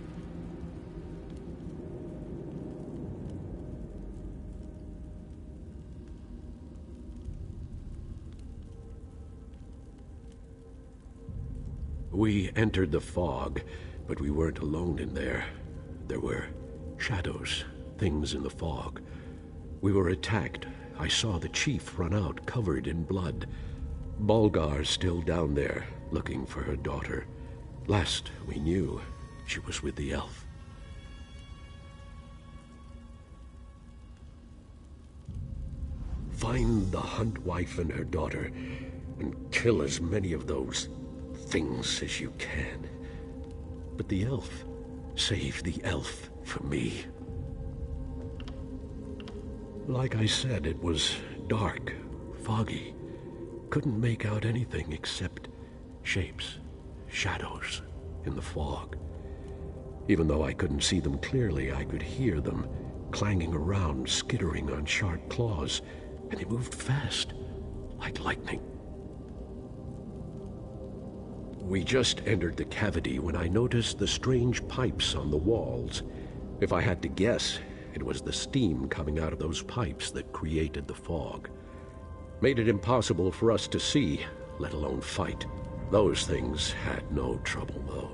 We entered the fog, but we weren't alone in there. There were shadows, things in the fog. We were attacked. I saw the chief run out, covered in blood. Bulgar's still down there, looking for her daughter. Last we knew, she was with the elf. Find the Hunt wife and her daughter, and kill as many of those things as you can. But the elf, save the elf for me. Like I said, it was dark, foggy. Couldn't make out anything except shapes, shadows in the fog. Even though I couldn't see them clearly, I could hear them clanging around, skittering on sharp claws, and they moved fast, like lightning. We just entered the cavity when I noticed the strange pipes on the walls. If I had to guess, it was the steam coming out of those pipes that created the fog. Made it impossible for us to see, let alone fight. Those things had no trouble, though.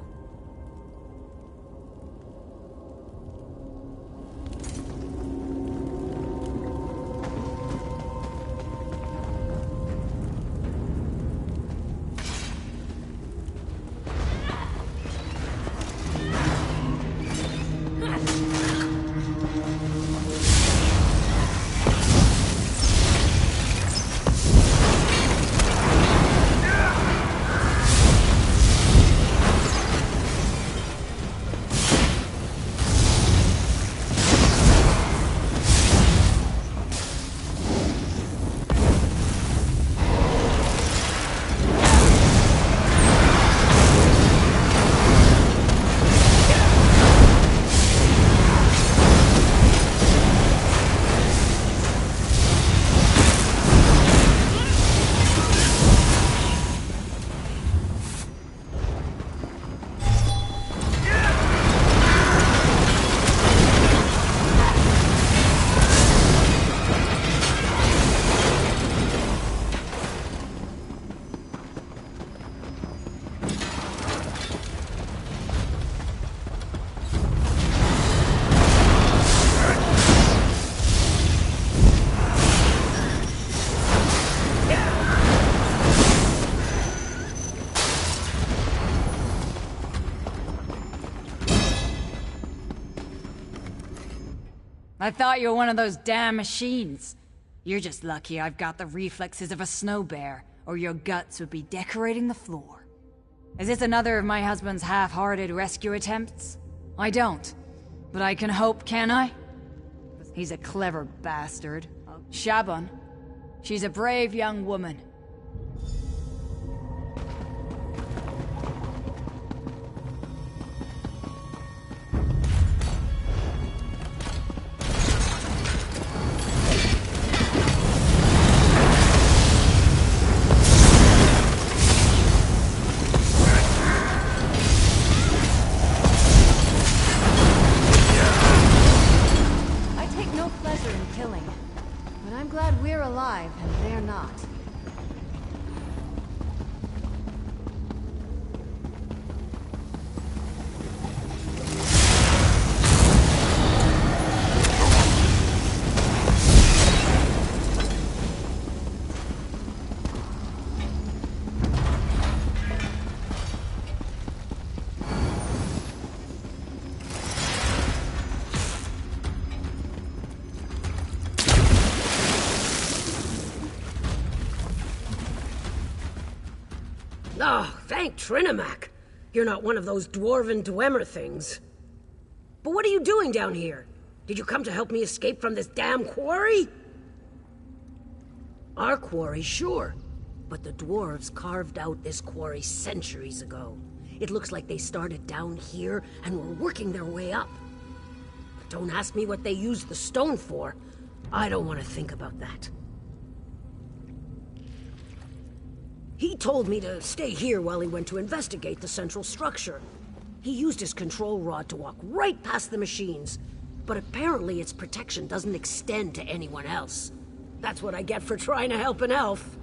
I thought you were one of those damn machines. You're just lucky I've got the reflexes of a snow bear, or your guts would be decorating the floor. Is this another of my husband's half-hearted rescue attempts? I don't. But I can hope, can I? He's a clever bastard. Shaban. She's a brave young woman. Alive, and they're not. Oh, thank Trinimac. You're not one of those dwarven Dwemer things. But what are you doing down here? Did you come to help me escape from this damn quarry? Our quarry, sure. But the dwarves carved out this quarry centuries ago. It looks like they started down here and were working their way up. But don't ask me what they used the stone for. I don't want to think about that. He told me to stay here while he went to investigate the central structure. He used his control rod to walk right past the machines, but apparently its protection doesn't extend to anyone else. That's what I get for trying to help an elf.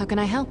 How can I help?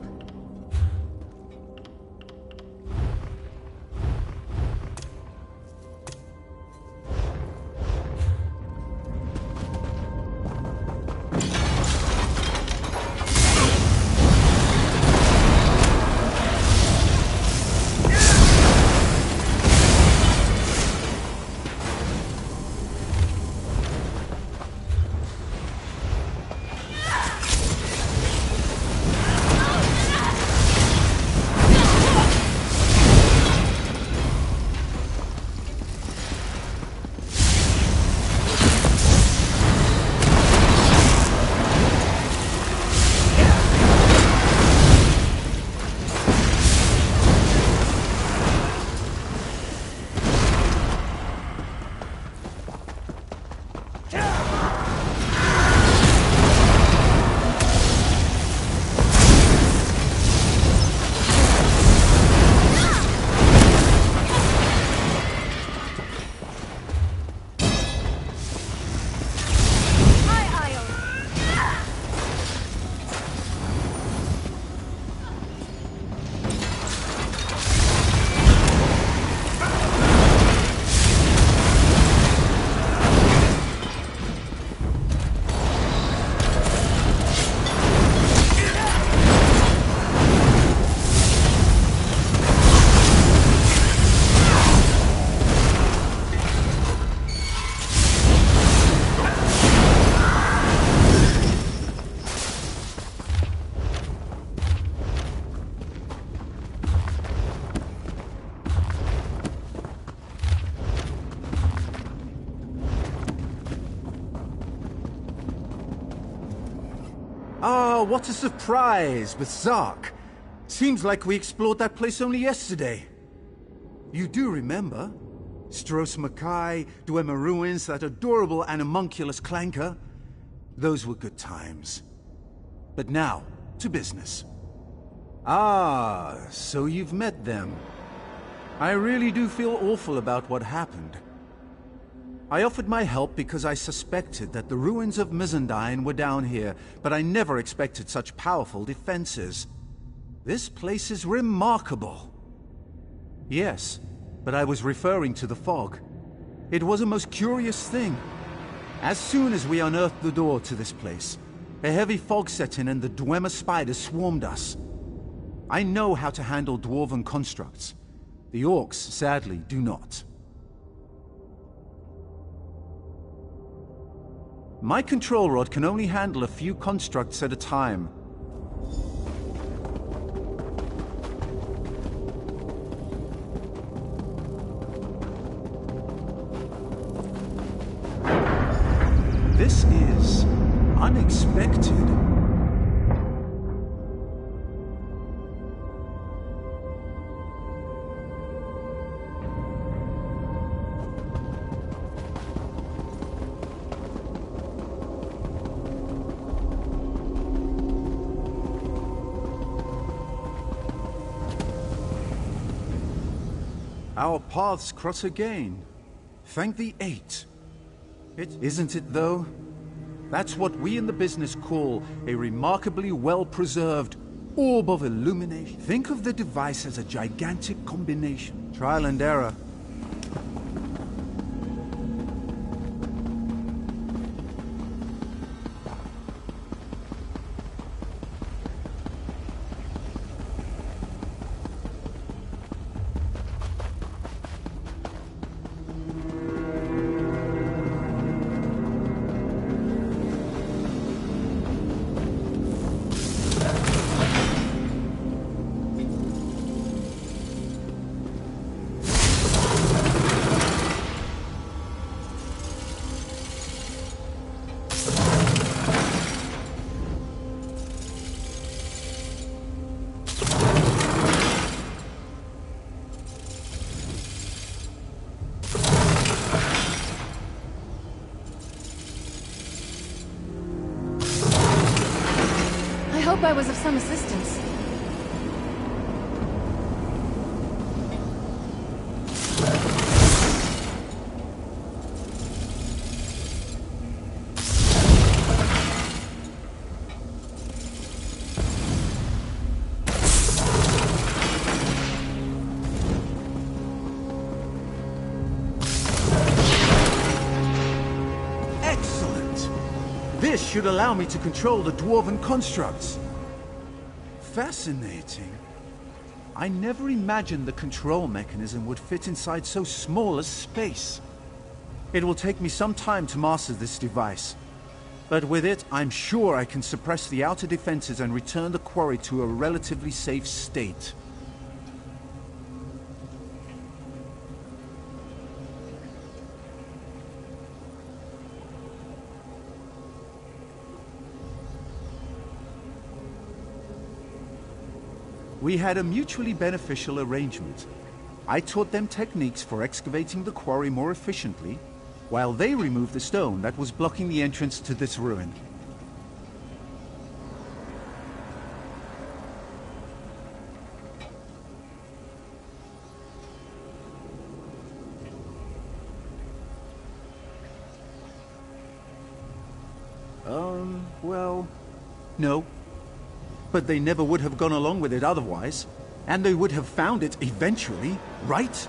Ah, what a surprise with Zark. Seems like we explored that place only yesterday. You do remember? Stros Mackay, Dwemer Ruins, that adorable animunculus clanker? Those were good times. But now, to business. Ah, so you've met them. I really do feel awful about what happened. I offered my help because I suspected that the ruins of Mizandine were down here, but I never expected such powerful defenses. This place is remarkable. Yes, but I was referring to the fog. It was a most curious thing. As soon as we unearthed the door to this place, a heavy fog set in and the Dwemer spiders swarmed us. I know how to handle dwarven constructs. The orcs, sadly, do not. My control rod can only handle a few constructs at a time. This is unexpected. Our paths cross again. Thank the Eight. Isn't it, though? That's what we in the business call a remarkably well-preserved orb of illumination. Think of the device as a gigantic combination. Trial and error. I hope I was of some assistance. should allow me to control the dwarven constructs. Fascinating. I never imagined the control mechanism would fit inside so small a space. It will take me some time to master this device. But with it, I'm sure I can suppress the outer defenses and return the quarry to a relatively safe state. We had a mutually beneficial arrangement. I taught them techniques for excavating the quarry more efficiently, while they removed the stone that was blocking the entrance to this ruin. Well, no. But they never would have gone along with it otherwise. And they would have found it eventually, right?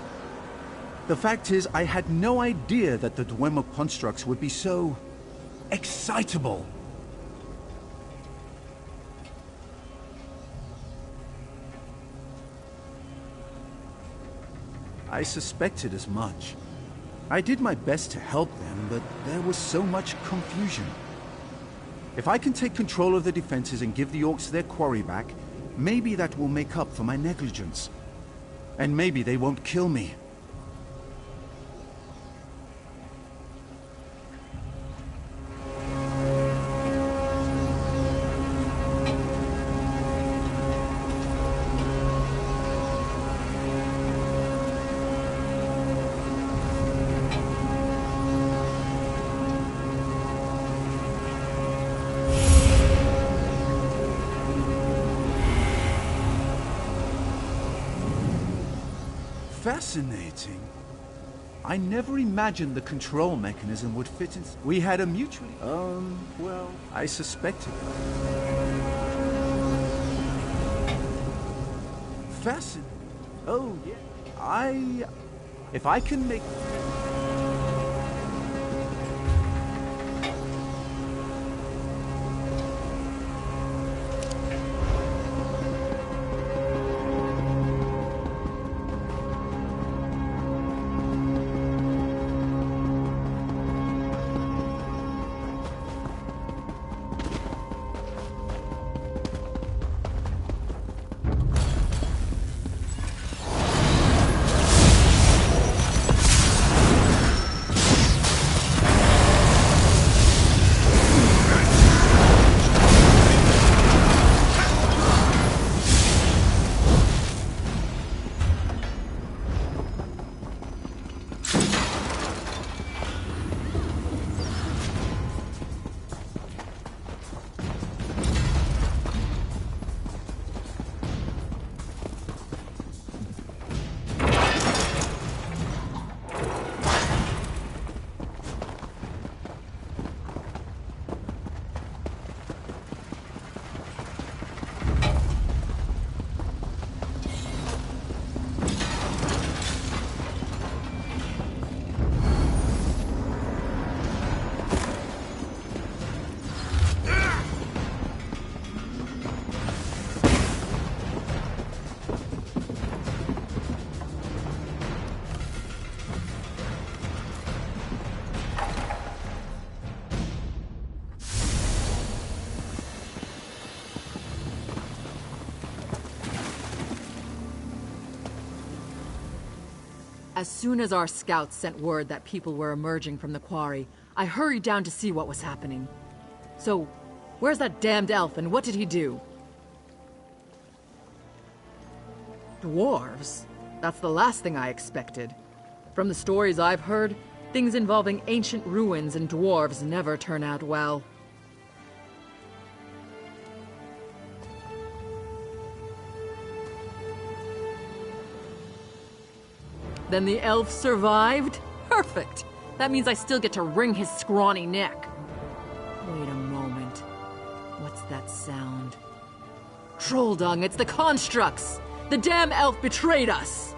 The fact is, I had no idea that the Dwemer constructs would be so excitable. I suspected as much. I did my best to help them, but there was so much confusion. If I can take control of the defenses and give the orcs their quarry back, maybe that will make up for my negligence. And maybe they won't kill me. Fascinating. I never imagined the control mechanism would fit in. We had a mutually... well, I suspected. Fascinating. Oh, yeah. If I can make... As soon as our scouts sent word that people were emerging from the quarry, I hurried down to see what was happening. So, where's that damned elf and what did he do? Dwarves? That's the last thing I expected. From the stories I've heard, things involving ancient ruins and dwarves never turn out well. Then the elf survived? Perfect! That means I still get to wring his scrawny neck. Wait a moment. What's that sound? Troll dung, it's the constructs! The damn elf betrayed us!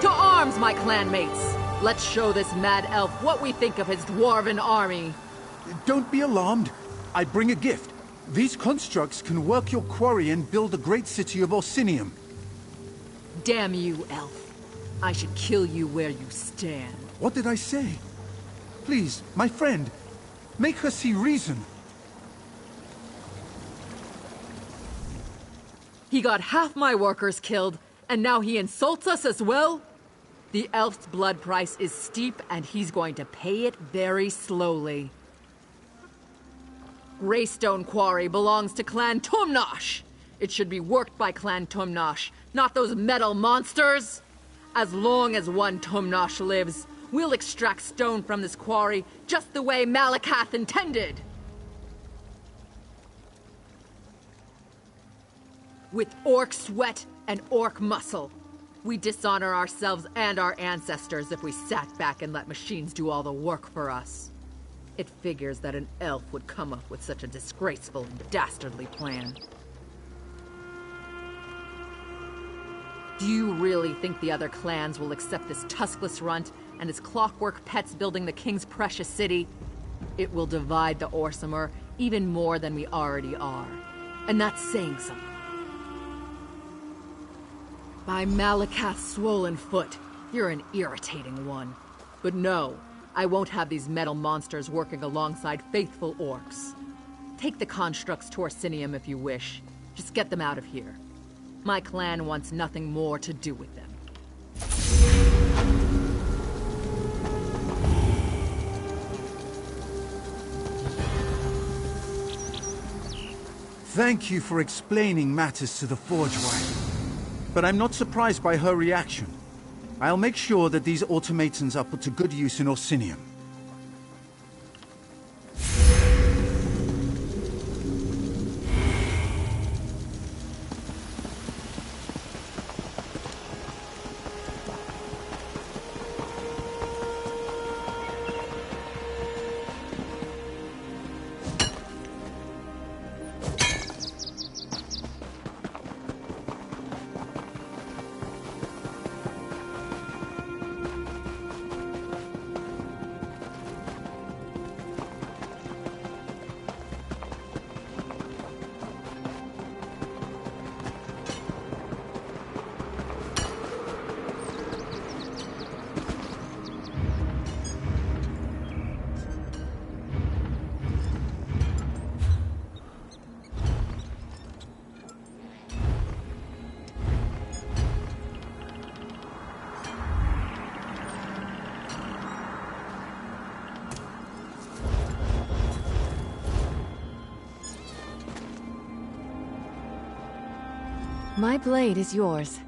To arms, my clanmates! Let's show this mad elf what we think of his dwarven army. Don't be alarmed. I bring a gift. These constructs can work your quarry and build the great city of Orsinium. Damn you, elf. I should kill you where you stand. What did I say? Please, my friend, make her see reason. He got half my workers killed, and now he insults us as well? The elf's blood price is steep, and he's going to pay it very slowly. Greystone Quarry belongs to Clan Tumnosh. It should be worked by Clan Tumnosh, not those metal monsters. As long as one Tumnosh lives, we'll extract stone from this quarry just the way Malakath intended. With orc sweat and orc muscle. We dishonor ourselves and our ancestors if we sat back and let machines do all the work for us. It figures that an elf would come up with such a disgraceful and dastardly plan. Do you really think the other clans will accept this tuskless runt and his clockwork pets building the king's precious city? It will divide the Orsimer even more than we already are. And that's saying something. By Malakath's swollen foot, you're an irritating one. But no, I won't have these metal monsters working alongside faithful orcs. Take the constructs to Orsinium if you wish. Just get them out of here. My clan wants nothing more to do with them. Thank you for explaining matters to the Forge Wife. But I'm not surprised by her reaction. I'll make sure that these automatons are put to good use in Orsinium. My blade is yours.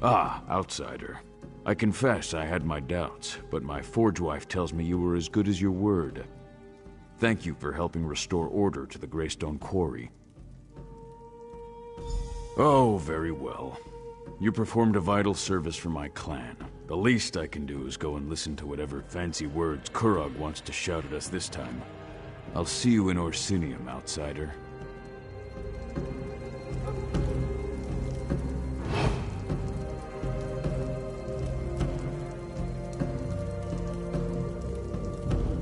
Ah, outsider. I confess I had my doubts, but my forge wife tells me you were as good as your word. Thank you for helping restore order to the Greystone Quarry. Oh, very well. You performed a vital service for my clan. The least I can do is go and listen to whatever fancy words Kurog wants to shout at us this time. I'll see you in Orsinium, outsider.